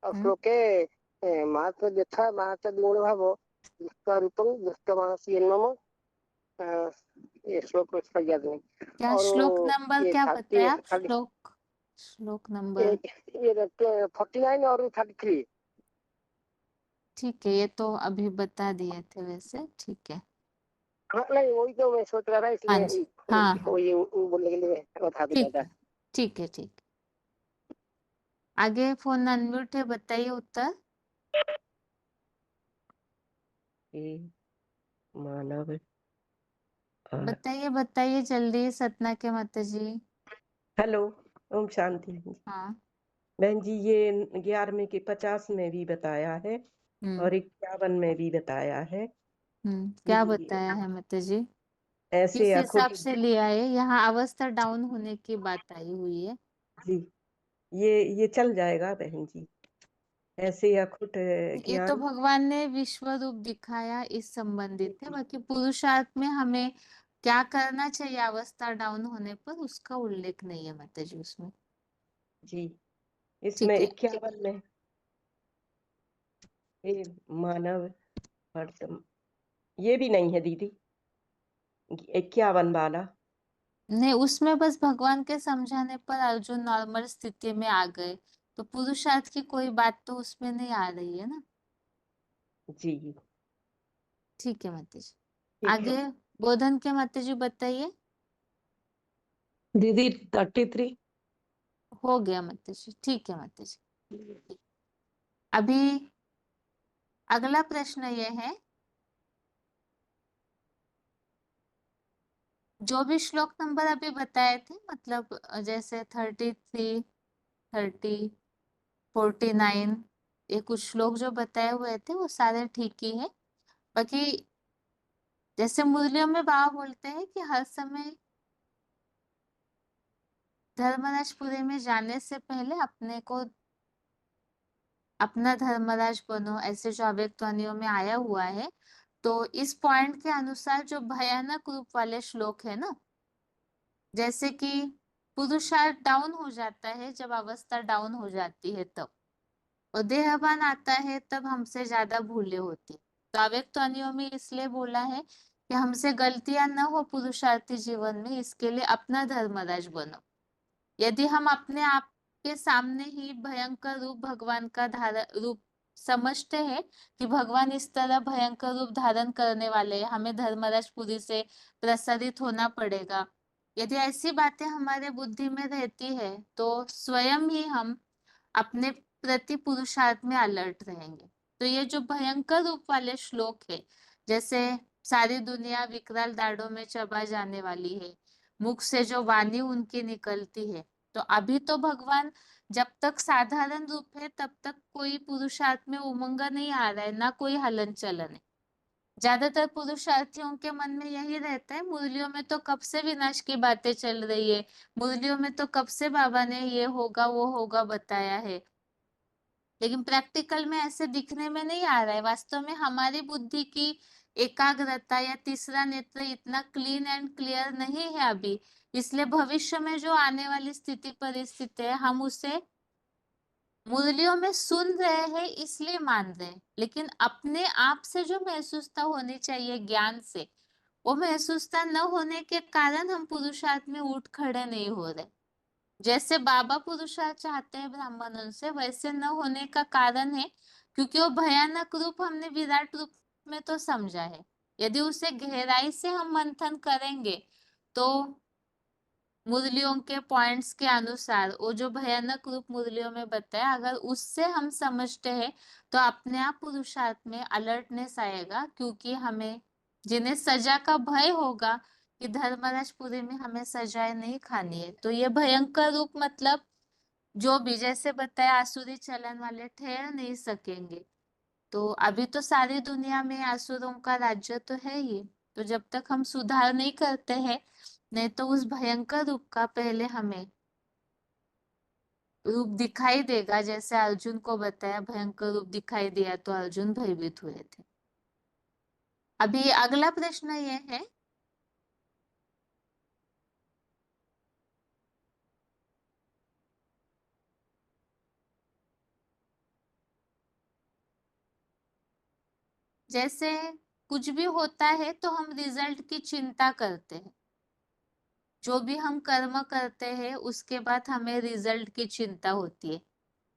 और श्लोक के महत्व यथा महत्व गुण भाव दुष्ट रूपम दुष्ट मानस ये नम, ये श्लोक इसका याद नहीं। क्या और श्लोक वो नंबर ये क्या 30 बताया आप? 30 श्लोक नंबर। ये 49 और 33। ठीक है, ये तो अभी बता दिए थे वैसे, ठीक है। हाँ नहीं, वही तो मैं सोच रहा था, हाँ इसलिए जी, हाँ हाँ, वही बोलने के लिए बता दिया ठीक था। है ठीक है ठीक। आगे फोन अनम्यूट है, बताइए उत्तर। मानव बताइए बताइए जल्दी सतना के माता जी। हेलो, ओम शांति बहन जी। हाँ। बहन जी, ये 11वें के 50 में भी बताया है और 51 में भी बताया है क्या कि बताया है माता जी? ऐसे किस अखुट। हिसाब से लिया है? यहाँ अवस्था डाउन होने की बात आई हुई है। जी, ये चल जाएगा बहन जी। ऐसे अखुट ये तो ज्ञान। भगवान ने विश्व रूप दिखाया, इस संबंधित है। बाकी पुरुषार्थ में हमें क्या करना चाहिए अवस्था डाउन होने पर, उसका उल्लेख नहीं है माता जी उसमें। जी, इसमें ठीक है। 51 में ये मानव वर्तम, ये भी नहीं है दीदी 51 वाला। नहीं, उसमें बस भगवान के समझाने पर अर्जुन नॉर्मल स्थिति में आ गए, तो पुरुषार्थ की कोई बात तो उसमें नहीं आ रही है ना। जी ठीक है माता जी। ठीक है आगे बोधन के माता जी बताइए। दीदी 33। हो गया माता जी, ठीक है माता जी। अभी अगला प्रश्न ये है, जो भी श्लोक नंबर अभी बताए थे, मतलब जैसे 33, 30, 49, ये कुछ श्लोक जो बताए हुए थे वो सारे ठीक ही है। बाकी जैसे मुरलियों में बाबा बोलते हैं कि हर समय धर्मराजपुरी में जाने से पहले अपने को अपना धर्मराज बनो, ऐसे जो अव्यक्तवाणियों में आया हुआ है। तो इस पॉइंट के अनुसार जो भयानक रूप वाले श्लोक है ना, जैसे कि पुरुषार्थ डाउन हो जाता है जब अवस्था डाउन हो जाती है तब, और देहभान आता है तब हमसे ज्यादा भूले होती। तो अव्यक्तवाणियों में इसलिए बोला है कि हमसे गलतियां न हो पुरुषार्थी जीवन में, इसके लिए अपना धर्मराज बनो। यदि हम अपने आप के सामने ही भयंकर रूप भगवान का रूप समझते हैं कि भगवान इस तरह भयंकर रूप धारण करने वाले हैं, हमें धर्मराजपुरी से प्रसारित होना पड़ेगा, यदि ऐसी बातें हमारे बुद्धि में रहती है तो स्वयं ही हम अपने प्रति पुरुषार्थ में अलर्ट रहेंगे। तो ये जो भयंकर रूप वाले श्लोक है, जैसे सारी दुनिया विकराल दाढ़ों में चबा जाने वाली है, मुख से जो वाणी उनकी निकलती है, तो अभी तो भगवान जब तक साधारण रूप है तब तक कोई पुरुषार्थ में उमंग नहीं आ रहा है, ना कोई हलन चलन है। ज्यादातर पुरुषार्थियों के मन में यही रहता है, मुरलियों में तो कब से विनाश की बातें चल रही है, मुरलियों में तो कब से बाबा ने ये होगा वो होगा बताया है, लेकिन प्रैक्टिकल में ऐसे दिखने में नहीं आ रहा है। वास्तव में हमारी बुद्धि की एकाग्रता या तीसरा नेत्र इतना क्लीन एंड क्लियर नहीं है अभी, इसलिए भविष्य में जो आने वाली स्थिति परिस्थिति है हम उसे मुरलियों में सुन रहे हैं इसलिए मान रहे हैं, लेकिन अपने आप से जो महसूसता होनी चाहिए ज्ञान से, वो महसूसता न होने के कारण हम पुरुषार्थ में उठ खड़े नहीं हो रहे। जैसे बाबा पुरुषार्थ चाहते हैं ब्राह्मणों से, वैसे न होने का कारण है क्योंकि वो भयानक रूप हमने विराट रूप में तो समझा है। यदि उसे गहराई से हम मंथन करेंगे तो मुरलियों के पॉइंट्स के अनुसार वो जो भयानक रूप मुरलियों में बताया, अगर उससे हम समझते हैं तो अपने आप पुरुषार्थ में अलर्टनेस आएगा, क्योंकि हमें जिन्हें सजा का भय होगा कि धर्मराजपुरी में हमें सजाएं नहीं खानी है, तो ये भयंकर रूप मतलब जो भी जैसे बताया आसुरी चलन वाले ठहर नहीं सकेंगे। तो अभी तो सारी दुनिया में आसुरों का राज्य तो है ही, तो जब तक हम सुधार नहीं करते हैं, नहीं तो उस भयंकर रूप का पहले हमें रूप दिखाई देगा। जैसे अर्जुन को बताया भयंकर रूप दिखाई दिया तो अर्जुन भयभीत हुए थे। अभी अगला प्रश्न ये है, जैसे कुछ भी होता है तो हम रिजल्ट की चिंता करते हैं। जो भी हम कर्म करते हैं उसके बाद हमें रिजल्ट की चिंता होती है।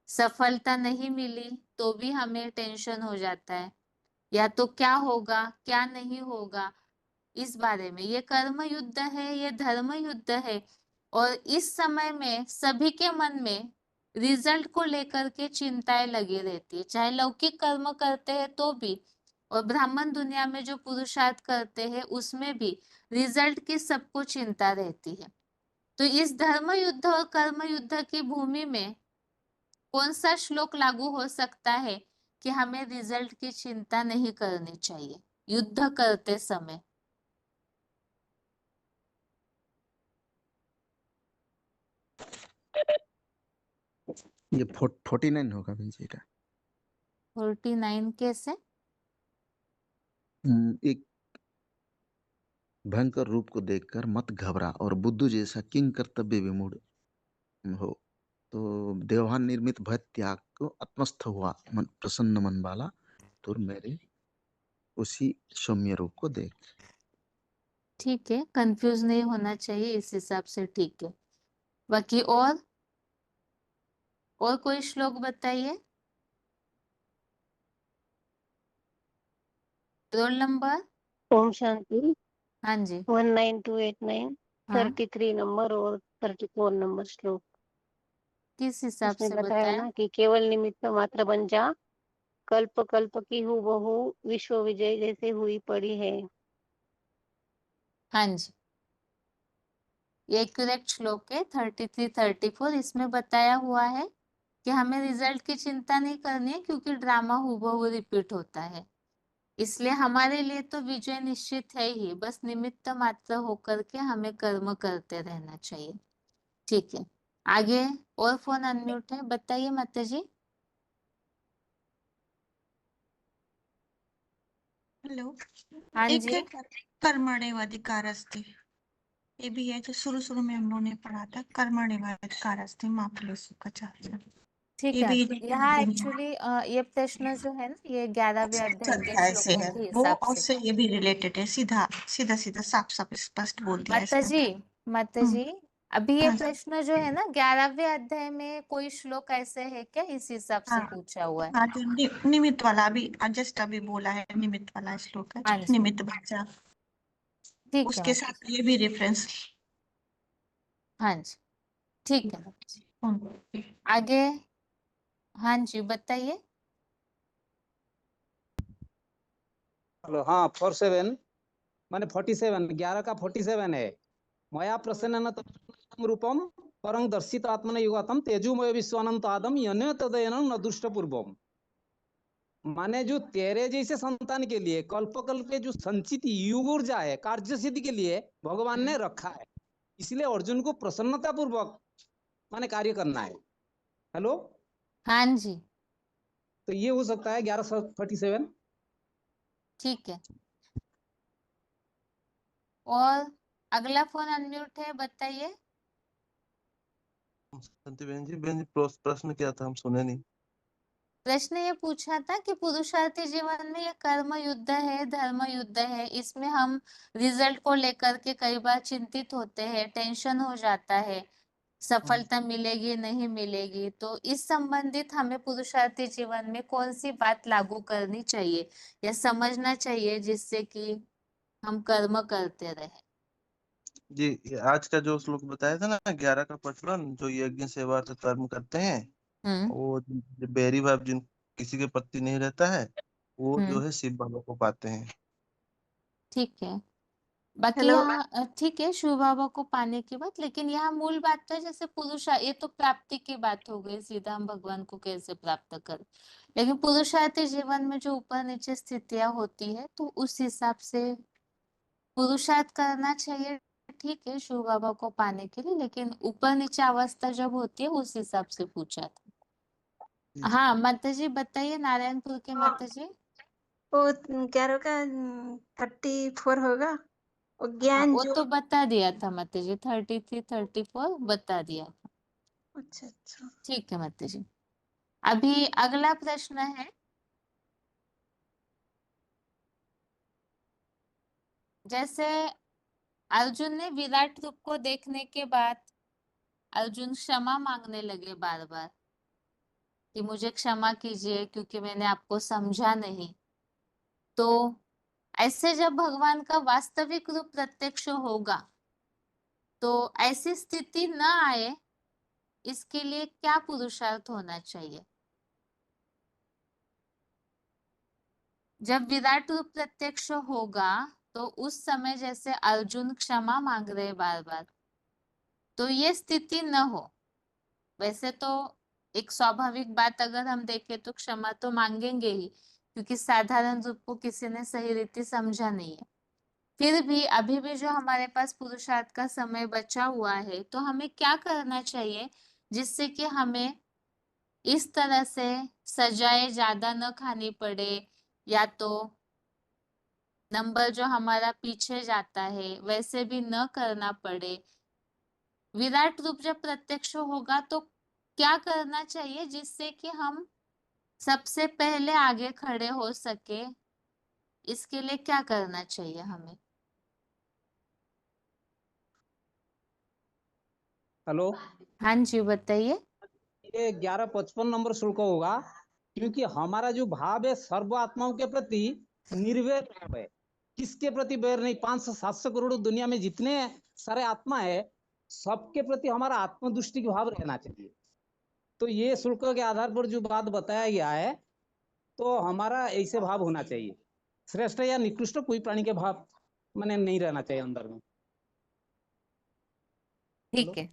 सफलता नहीं मिली तो भी हमें टेंशन हो जाता है, या तो क्या होगा क्या नहीं होगा इस बारे में। ये कर्म युद्ध है, ये धर्म युद्ध है, और इस समय में सभी के मन में रिजल्ट को लेकर के चिंताएं लगी रहती है, चाहे लौकिक कर्म करते हैं तो भी, और ब्राह्मण दुनिया में जो पुरुषार्थ करते हैं उसमें भी रिजल्ट की सबको चिंता रहती है। तो इस धर्म युद्ध और कर्म युद्ध की भूमि में कौन सा श्लोक लागू हो सकता है कि हमें रिजल्ट की चिंता नहीं करनी चाहिए युद्ध करते समय? ये 49 होगा बहन जी का। 49 कैसे? एक भयंकर रूप को देखकर मत घबरा और बुद्धू जैसा किंग कर्तव्य विमूढ़ हो, तो देवान निर्मित भय त्याग को आत्मस्थ हुआ मन प्रसन्न मन वाला, तो मेरे उसी सौम्य रूप को देख। ठीक है, कंफ्यूज नहीं होना चाहिए, इस हिसाब से ठीक है। बाकी और कोई श्लोक बताइए। Roll number? ओम शांति। हाँ जी। 19289 हाँ, 33 नंबर और 34 नंबर श्लोक। किस हिसाब उसमें से बताया बताया? ना कि केवल निमित्त मात्र बन जा, कल्प कल्प की हूबहू विश्व विजय जैसे हुई पड़ी है। हाँ जी, ये करेक्ट श्लोक है 33 34। इसमें बताया हुआ है कि हमें रिजल्ट की चिंता नहीं करनी है, क्योंकि ड्रामा हूबहू रिपीट होता है। इसलिए हमारे लिए तो विजय निश्चित है ही, बस निमित्त मात्र होकर के हमें कर्म करते रहना चाहिए। ठीक है, आगे और फोन अनम्यूट है, बताइए माता जी। हेलो। हाँ एक जी, है कर्मण्येव अधिकारस्ते, ये भी है जो शुरू में हम लोगों ने पढ़ा था, कर्मण्येव अधिकारस्ते मा फलेषु कदाचन। ठीक ये है। भी यहाँ एक्चुअली ये प्रश्न जो है ना, ये 11वें अध्याय के अध्याय से श्लोकों है के वो, हिसाब और से। से ये भी रिलेटेड है, सीधा सीधा सीधा साफ साफ स्पष्ट बोल दिया माता इसमें। जी, माता जी, अभी ये हाँ प्रश्न जो है ना 11वें अध्याय में कोई श्लोक ऐसे है क्या, इस हिसाब से हाँ पूछा हुआ है? हाँ, जो निमित्त वाला अभी जस्ट अभी बोला है, निमित्त वाला श्लोक है, हाँ जी, निमित्त बच्चा, ठीक है उसके माता साथ जी। ये भी रेफरेंस। हाँ जी, ठीक है माता जी। आगे, हाँ जी बताइए। हेलो, हाँ 47 माने 47, 11 का 47 है। मया प्रसन्नेन तत्त्वं रूपम परं दर्शित आत्मन युगातम तेजोमय विश्वानंत आदम यने तदयनं न दुष्ट पूर्वम। माने जो तेरे जैसे संतान के लिए कल्प कल्प के जो संचित युग ऊर्जा है कार्य सिद्धि के लिए भगवान ने रखा है, इसलिए अर्जुन को प्रसन्नता पूर्वक माने कार्य करना है। हेलो, हाँ जी, तो ये हो सकता है 1147। ठीक है। और अगला फोन अनम्यूट है, बताइए। शांति बहन जी प्रश्न क्या था, हम सुने नहीं। प्रश्न ये पूछा था कि पुरुषार्थी जीवन में ये कर्म युद्ध है, धर्म युद्ध है, इसमें हम रिजल्ट को लेकर के कई बार चिंतित होते हैं, टेंशन हो जाता है, सफलता मिलेगी नहीं मिलेगी, तो इस संबंधित हमें पुरुषार्थी जीवन में कौन सी बात लागू करनी चाहिए या समझना चाहिए जिससे कि हम कर्म करते रहे। जी, ये आज का जो श्लोक बताया था ना 11 का प्रचलन, जो यज्ञ सेवा से कर्म करते हैं, वो जो बैरी भाव जिन किसी के प्रति नहीं रहता है, वो जो है शिव बाबा को पाते हैं। ठीक है, बाकी हेलो। यहाँ ठीक है शिव बाबा को पाने की बात, लेकिन यहाँ मूल बात तो है जैसे पुरुषार्थ, ये तो प्राप्ति की बात हो गई, सीधा हम भगवान को कैसे प्राप्त कर, लेकिन पुरुषार्थी जीवन में जो ऊपर नीचे स्थितियां होती है तो उस हिसाब से पुरुषार्थ करना चाहिए। ठीक है शिव बाबा को पाने के लिए, लेकिन ऊपर नीचे अवस्था जब होती है उस हिसाब से पूछा था। हाँ माता जी बताइए, नारायणपुर के माता जी। वो 11 का 34 होगा, वो हाँ, ज्ञान वो जो। तो बता दिया था माता जी, 33 34 बता दिया था। अच्छा अच्छा। ठीक है माता जी, अभी अगला प्रश्न है, जैसे अर्जुन ने विराट रूप को देखने के बाद अर्जुन क्षमा मांगने लगे बार बार कि मुझे क्षमा कीजिए क्योंकि मैंने आपको समझा नहीं। तो ऐसे जब भगवान का वास्तविक रूप प्रत्यक्ष होगा तो ऐसी स्थिति न आए, इसके लिए क्या पुरुषार्थ होना चाहिए? जब विराट रूप प्रत्यक्ष होगा तो उस समय जैसे अर्जुन क्षमा मांग रहे बार बार, तो ये स्थिति न हो। वैसे तो एक स्वाभाविक बात अगर हम देखें तो क्षमा तो मांगेंगे ही, क्योंकि साधारण रूप को किसी ने सही रीति समझा नहीं है। फिर भी अभी भी जो हमारे पास पुरुषार्थ का समय बचा हुआ है, तो हमें क्या करना चाहिए जिससे कि हमें इस तरह से सजाएं ज्यादा न खानी पड़े, या तो नंबर जो हमारा पीछे जाता है वैसे भी न करना पड़े। विराट रूप जब प्रत्यक्ष होगा तो क्या करना चाहिए जिससे कि हम सबसे पहले आगे खड़े हो सके, इसके लिए क्या करना चाहिए हमें? हेलो। हाँ जी बताइए। ये 1155 नंबर श्लोक होगा, क्योंकि हमारा जो भाव है सर्व आत्माओं के प्रति निर्वैर भाव है। किसके प्रति वैर नहीं, 500-700 करोड़ दुनिया में जितने सारे आत्मा है, सबके प्रति हमारा आत्मदृष्टि का भाव रहना चाहिए। तो ये श्लोक के आधार पर जो बात बताया गया है, तो हमारा ऐसे भाव होना चाहिए। श्रेष्ठ या निकृष्ट कोई प्राणी के भाव मैंने नहीं रहना चाहिए अंदर में। ठीक है,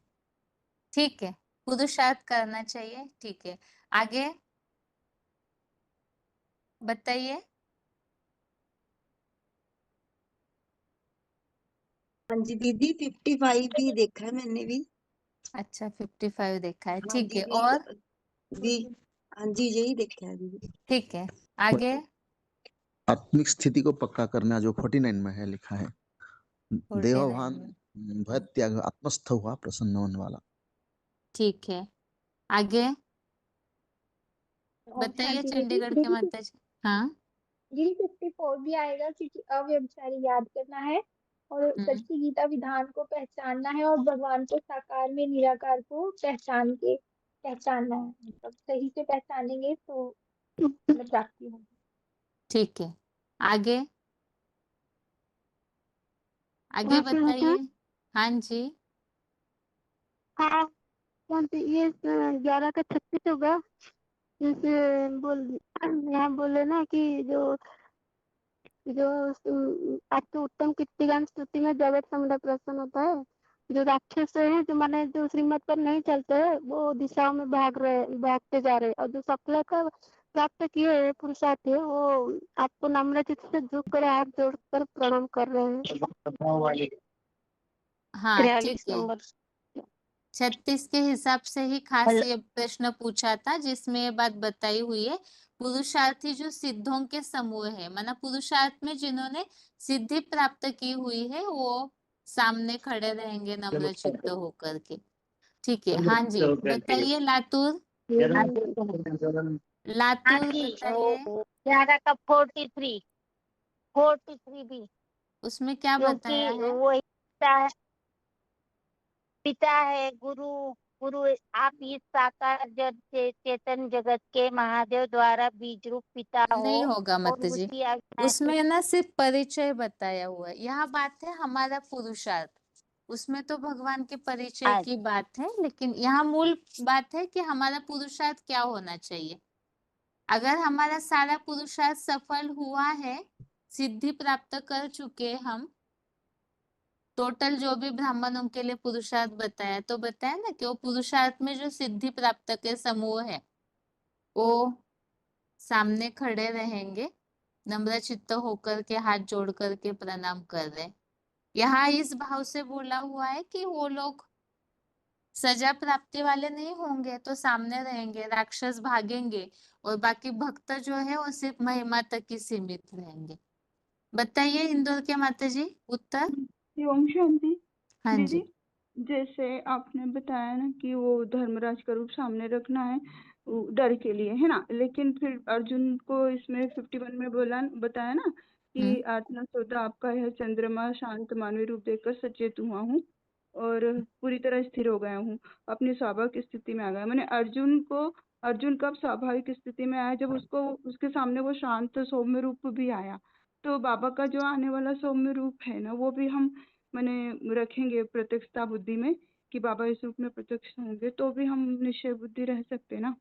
ठीक है, पुरुषार्थ करना चाहिए। ठीक है, आगे बताइए। हाँ जी दीदी 55 भी देखा है मैंने भी। अच्छा 55 देखा है, हाँ ठीक है। दीदी और हाँ जी यही देखा है दीदी। ठीक है, आगे। आत्मिक स्थिति को पक्का करना जो 49 में है लिखा है, 49 देवभान में। भय त्याग आत्मस्थ हुआ प्रसन्न मन वाला। ठीक है, आगे और बताइए शांति दीदी, चंडीगढ़ के माता जी। हाँ। दीदी 54 भी आएगा क्योंकि अव्यभिचारी याद करना है और सच्ची गीता विधान को पहचानना है और भगवान को साकार में निराकार को पहचानना है, मतलब सही से पहचानेंगे तो मतलब प्राप्ति होगी। ठीक है, आगे आगे बताइए। हाँ जी। हाँ ये 11 का 36 होगा, जैसे यहाँ बोले ना कि जो जो आपके उत्तम कीर्तिगान स्तुति में जगत समुदाय प्रसन्न होता है। जो राक्षस है, जो माने जो श्रीमत पर नहीं चलते हैं, वो दिशाओं में भागते जा रहे, और जो सफलता प्राप्त किए हुए पुरुषार्थ है, वो आपको नम्र चित्त से झुक कर हाथ जोड़कर प्रणाम कर रहे हैं। हाँ 43 ठीक है, नंबर। 36 के हिसाब से ही खास ये प्रश्न पूछा था, जिसमें ये बात बताई हुई है। पुरुषार्थी जो सिद्धों के समूह है, माना पुरुषार्थ में जिन्होंने सिद्धि प्राप्त की हुई है, वो सामने खड़े रहेंगे नम्र चित्त होकर के। ठीक है, हाँ जी बताइए लातूर। लातूर बताइए। 11 का 43 भी, उसमें क्या क्योंकि बताया है? वो हिस्सा है, पिता है, गुरु गुरु आप इस साकार चेतन जगत के महादेव द्वारा बीज रूप पिता नहीं हो होगा और मत जी, उसकी आज्ञा उसमें ना सिर्फ परिचय बताया हुआ है। यहाँ बात है हमारा पुरुषार्थ, उसमें तो भगवान के परिचय की बात है, लेकिन यहाँ मूल बात है कि हमारा पुरुषार्थ क्या होना चाहिए। अगर हमारा सारा पुरुषार्थ सफल हुआ है, सिद्धि प्राप्त कर चुके हम, टोटल जो भी ब्राह्मणों के लिए पुरुषार्थ बताया, तो बताया ना कि वो पुरुषार्थ में जो सिद्धि प्राप्त के समूह है वो सामने खड़े रहेंगे, नम्र चित्त होकर के हाथ जोड़ करके प्रणाम कर रहे। यहाँ इस भाव से बोला हुआ है कि वो लोग सजा प्राप्ति वाले नहीं होंगे, तो सामने रहेंगे, राक्षस भागेंगे और बाकी भक्त जो है वो सिर्फ महिमा तक ही सीमित रहेंगे। बताइए इंदौर के माता जी उत्तर। ओम शांति। हाँ दीदी, जी। जैसे आपने बताया ना कि वो धर्मराज का रूप सामने रखना है वो डर के लिए, है ना, लेकिन फिर अर्जुन को इसमें 51 में बताया ना कि आत्मा स्वतः आपका है, चंद्रमा शांत मानवीय रूप देखकर सचेत हुआ हूँ और पूरी तरह स्थिर हो गया हूँ, अपनी स्वाभाविक स्थिति में आ गया। मैंने अर्जुन कब स्वाभाविक स्थिति में आया? जब उसको उसके सामने वो शांत सौम्य रूप भी आया। तो बाबा का जो आने वाला सौम्य रूप है ना, वो भी हम मैंने रखेंगे प्रत्यक्षता बुद्धि में कि बाबा इस रूप में प्रत्यक्ष होंगे, तो भी हम निश्चय बुद्धि रह सकते ना।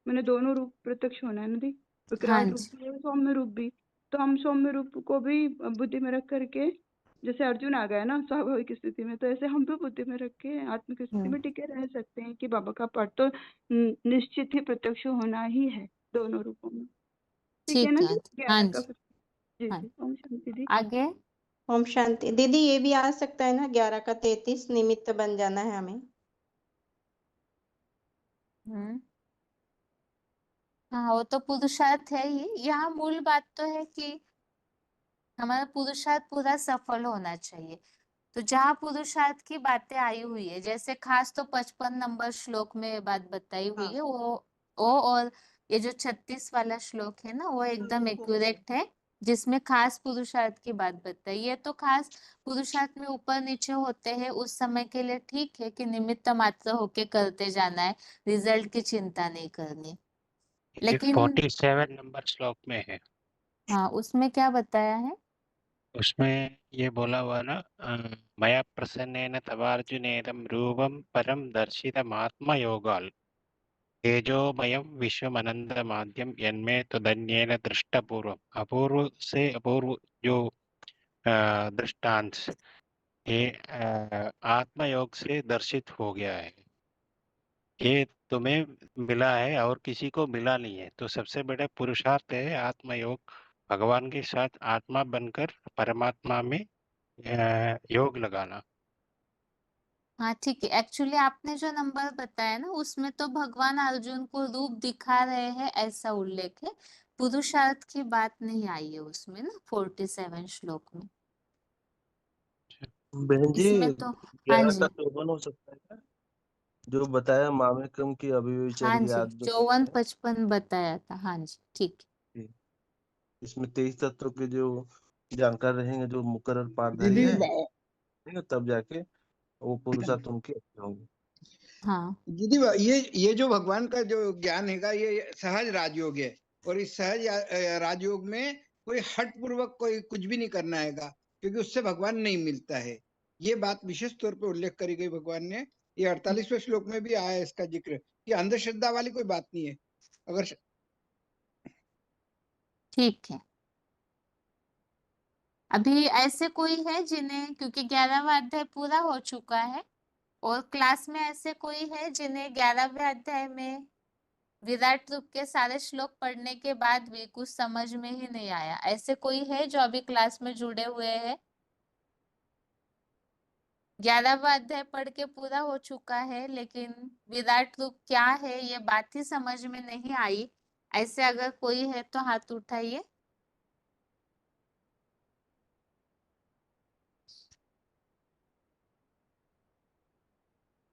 मैंने दोनों रूप प्रत्यक्ष होना है ना दी, विकराल रूप भी और सौम्य रूप भी। तो हम सौम्य रूप को भी बुद्धि में रख करके, जैसे अर्जुन आ गया ना स्वाभाविक स्थिति में, तो ऐसे हम भी बुद्धि में रख के आत्मिक स्थिति में टिके रह सकते हैं कि बाबा का पाठ तो निश्चित ही प्रत्यक्ष होना ही है दोनों रूपों में। ठीक है ठीक ना है। दी? हाँ 11 का जी। जी हाँ। जी। ओम शांति दी। आगे ओम शांति। दीदी ये भी आ सकता है ना 11 का 33 निमित्त बन जाना है हमें। हाँ, वो तो पुरुषार्थ है ही। यहाँ मूल बात तो है कि हमारा पुरुषार्थ पूरा सफल होना चाहिए। तो जहाँ पुरुषार्थ की बातें आई हुई है, जैसे खास तो 55 नंबर श्लोक में ये बात बताई हुई है, वो और ये जो 36 वाला श्लोक है ना, वो एकदम एक्यूरेट है, जिसमें खास पुरुषार्थ की बात बताई है। तो खास पुरुषार्थ में ऊपर नीचे होते हैं उस समय के लिए ठीक है कि निमित्त मात्र होके करते जाना है, रिजल्ट की चिंता नहीं करनी। ये लेकिन 47 नंबर श्लोक में है, हाँ, उसमें क्या बताया है? उसमें ये बोला हुआ ना मया प्रसन्नेन तवार्जुनेदं रूपं परम दर्शितमात्म योगाल तेजोमयं विश्वमनंतमाद्यं यन्मे तदन्येन दृष्टपूर्वम। अपूर्व से अपूर्व जो दृष्टांत ये आत्मयोग से दर्शित हो गया है, ये तुम्हें मिला है और किसी को मिला नहीं है। तो सबसे बड़ा पुरुषार्थ है आत्मयोग, भगवान के साथ आत्मा बनकर परमात्मा में योग लगाना। हाँ ठीक है। एक्चुअली आपने जो नंबर बताया ना, उसमें तो भगवान अर्जुन को रूप दिखा रहे हैं ऐसा उल्लेख है, पुरुषार्थ की बात नहीं आई है उसमें ना 47 श्लोक में। बहन जी इसमें तो हाँ 11 का जी। 54 हो सकता है क्या? जो बताया मामेकम की हाँ अभिविचर्या जी, जो 54-55 बताया था। हाँ जी ठीक। है, इसमें 23 तत्वों के जो जानकार रहेंगे, जो मुकर्रर पाठधारी दीदी है, ठीक है, तब जाके वो पुरुषार्थ उनके अच्छे होंगे। हाँ दीदी ये जो भगवान का जो ज्ञान हैगा ये सहज राजयोग है, और इस सहज राजयोग में कोई हट पूर्वक कोई कुछ भी नहीं करना हैगा, क्योंकि उससे भगवान नहीं मिलता है। ये बात विशेष तौर पे उल्लेख करी गई भगवान ने। ये 48वें श्लोक में भी आया है इसका जिक्र, कि अंधश्रद्धा वाली कोई बात नहीं है। अगर ठीक है। अभी ऐसे कोई है जिन्हें, क्योंकि 11वां अध्याय पूरा हो चुका है, और क्लास में ऐसे कोई है जिन्हें 11वें अध्याय में विराट रूप के सारे श्लोक पढ़ने के बाद भी कुछ समझ में ही नहीं आया? ऐसे कोई है जो अभी क्लास में जुड़े हुए हैं? 11वां अध्याय पढ़ के पूरा हो चुका है, लेकिन विराट रूप क्या है ये बात ही समझ में नहीं आई, ऐसे अगर कोई है तो हाथ उठाइए।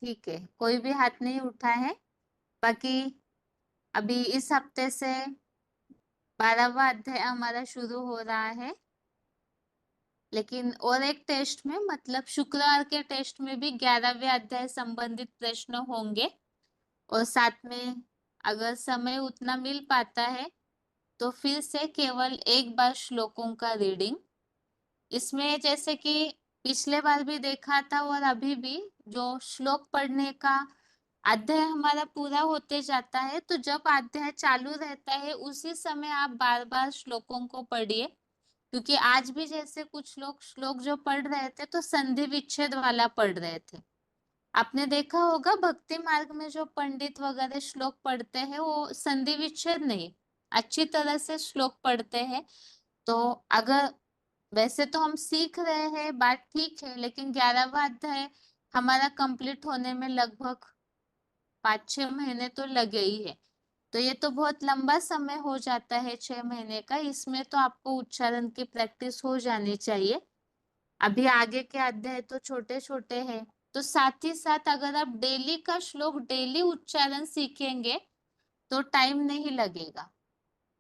ठीक है, कोई भी हाथ नहीं उठा है। बाकी अभी इस हफ्ते से 12वां अध्याय हमारा शुरू हो रहा है। लेकिन और एक टेस्ट में मतलब शुक्रवार के टेस्ट में भी 11वें अध्याय संबंधित प्रश्न होंगे और साथ में अगर समय उतना मिल पाता है तो फिर से केवल एक बार श्लोकों का रीडिंग। इसमें जैसे कि पिछले बार भी देखा था और अभी भी जो श्लोक पढ़ने का अध्याय हमारा पूरा होते जाता है, तो जब अध्याय चालू रहता है उसी समय आप बार बार श्लोकों को पढ़िए, क्योंकि आज भी जैसे कुछ लोग श्लोक जो पढ़ रहे थे तो संधि विच्छेद वाला पढ़ रहे थे। आपने देखा होगा भक्ति मार्ग में जो पंडित वगैरह श्लोक पढ़ते हैं वो संधि विच्छेद नहीं, अच्छी तरह से श्लोक पढ़ते हैं। तो अगर वैसे तो हम सीख रहे हैं, बात ठीक है, लेकिन 11वां अध्याय हमारा कंप्लीट होने में लगभग 5-6 महीने तो लगे ही है, तो ये तो बहुत लंबा समय हो जाता है 6 महीने का। इसमें तो आपको उच्चारण की प्रैक्टिस हो जानी चाहिए। अभी आगे के अध्याय तो छोटे छोटे हैं, तो साथ ही साथ अगर आप डेली का श्लोक डेली उच्चारण सीखेंगे तो टाइम नहीं लगेगा।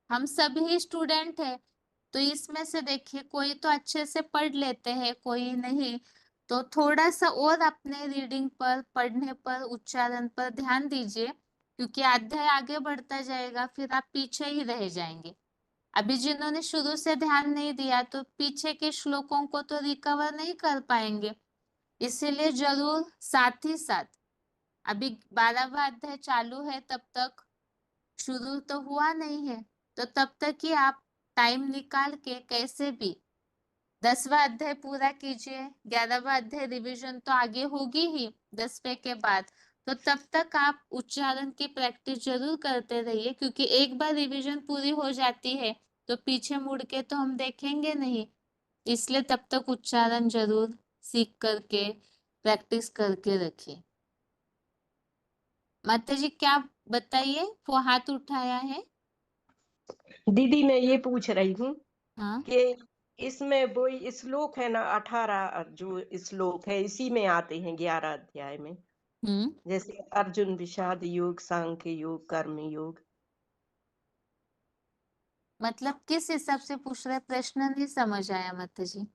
हम सभी स्टूडेंट हैं, तो इसमें से देखिए कोई तो अच्छे से पढ़ लेते हैं, कोई नहीं, तो थोड़ा सा और अपने रीडिंग पर, पढ़ने पर, उच्चारण पर ध्यान दीजिए, क्योंकि अध्याय आगे बढ़ता जाएगा, फिर आप पीछे ही रह जाएंगे। अभी जिन्होंने शुरू से ध्यान नहीं दिया तो पीछे के श्लोकों को तो रिकवर नहीं कर पाएंगे। इसीलिए जरूर साथ ही साथ अभी 12वां अध्याय चालू है, तब तक शुरू तो हुआ नहीं है, तो तब तक ही आप टाइम निकाल के कैसे भी 10वां अध्याय पूरा कीजिए। 11वां अध्याय रिवीजन तो आगे होगी ही 10वें के बाद, तो तब तक आप उच्चारण की प्रैक्टिस जरूर करते रहिए, क्योंकि एक बार रिवीजन पूरी हो जाती है तो पीछे मुड़ के तो हम देखेंगे नहीं। इसलिए तब तक उच्चारण जरूर सीख करके प्रैक्टिस करके रखिए। माता जी क्या बताइए, वो हाथ उठाया है। दीदी मैं ये पूछ रही हूँ हाँ कि इसमें वो श्लोक है ना 18 जो श्लोक है इसी में आते हैं 11 अध्याय में, जैसे अर्जुन विषाद योग, सांख्य योग, कर्म योग। मतलब किस हिसाब से पूछ रहे, प्रश्न नहीं समझ आया माता जी।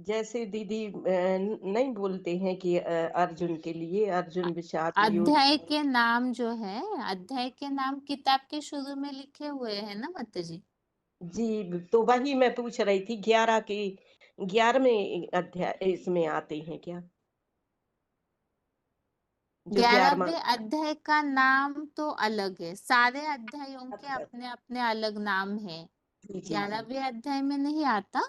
जैसे दीदी नहीं बोलते हैं कि अर्जुन के लिए अर्जुन विषाद योग। अध्याय के नाम जो है, अध्याय के नाम किताब के शुरू में लिखे हुए हैं ना माता जी। जी तो वही मैं पूछ रही थी 11वें अध्याय इसमें आते हैं क्या, जो 11वां 11वें अध्याय का नाम तो अलग है, सारे अध्यायों के अपने अपने अलग नाम है। जी जी 11वें अध्याय में नहीं आता,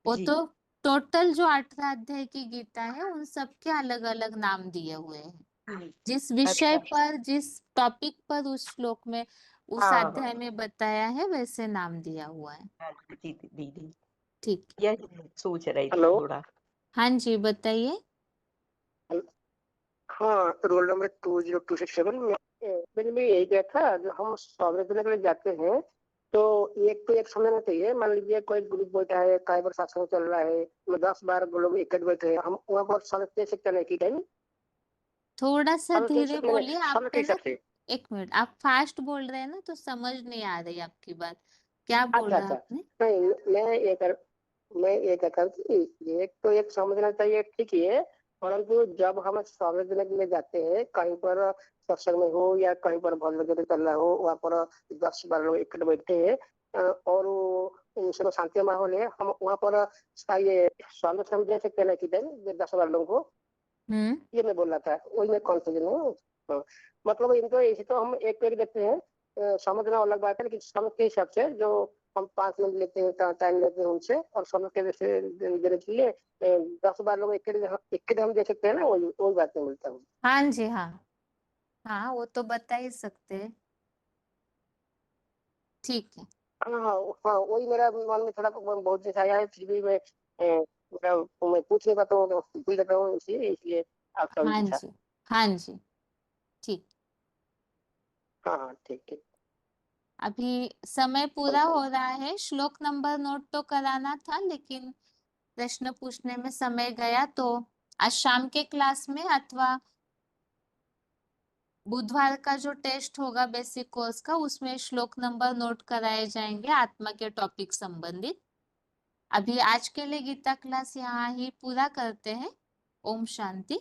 वो जी तो टोटल जो 18 अध्याय की गीता है उन सबके अलग अलग नाम दिए हुए हैं। जिस विषय अच्छा पर, जिस टॉपिक पर उस श्लोक में, उस हाँ अध्याय में बताया है वैसे नाम दिया हुआ है। हाँ जी दीदी ठीक, यही सोच रही थी हेलो। थोड़ा। हाँ जी बताइए। हाँ, रोल नंबर 20267 में मैंने भी यही किया था। जो हम स्वागत देने के लिए जाते हैं तो एक तो एक समझना चाहिए। मान लीजिए कोई ग्रुप बैठा है, काय पर शासन चल रहा है, 10-12 लोग इकट्ठे बैठे हैं, हम वहाँ पर स्वागत दे सकते हैं कि नहीं? थोड़ा सा स्वागत दे धीरे सकते हैं बोलिए, आप स्वागत के पे ना हिसाब से। एक मिनट, आप फास्ट बोल रहे हैं ना तो समझ नहीं आ रही आपकी बात, क्या बोल अच्छा रहा अच्छा, आपने। नहीं मैं ये कहता हूँ कि एक तो एक समझना चाहिए, ठीक ही है, परंतु जब हम स्वागत देने के लिए जाते हैं कहीं पर, सत्संग में हो या कहीं पर भजन वगैरह चल रहा हो, वहाँ पर 10-12 लोग इकट्ठे बैठे हैं और उसमें शांति माहौल है, हम वहाँ पर ये स्वागत हम दे सकते हैं कि 10-12 लोगों को, ये मैं बोल रहा था, वही मैं कॉन्फ्यूजन हूँ। हाँ, मतलब इनको ऐसे तो हम एक पेड़ देते हैं, समझना अलग बात है, लेकिन समझ के हिसाब से जो हम 5 मिनट लेते हैं, टाइम लेते हैं उनसे, और समझ के जैसे देने के लिए 10-12 लोग एक हम दे सकते हैं ना, वही बात मैं बोलता हूँ। हाँ जी, हाँ हाँ, वो तो बता ही सकते हैं। ठीक है। हाँ हाँ हाँ, वही मेरा मन में थोड़ा बहुत जैसा आया है, फिर भी मैं पूछ नहीं पाता हूँ, तो भूल जाता हूँ, इसलिए आपका भी हाँ पूछा। जी, हाँ जी, ठीक। हाँ हाँ, ठीक ठीक। अभी समय पूरा हो रहा है, श्लोक नंबर नोट तो कराना था लेकिन प्रश्न पूछने में समय गया, तो आज शाम के क्लास में अथवा बुधवार का जो टेस्ट होगा बेसिक कोर्स का, उसमें श्लोक नंबर नोट कराए जाएंगे आत्मा के टॉपिक संबंधित। अभी आज के लिए गीता क्लास यहाँ ही पूरा करते हैं। ओम शांति।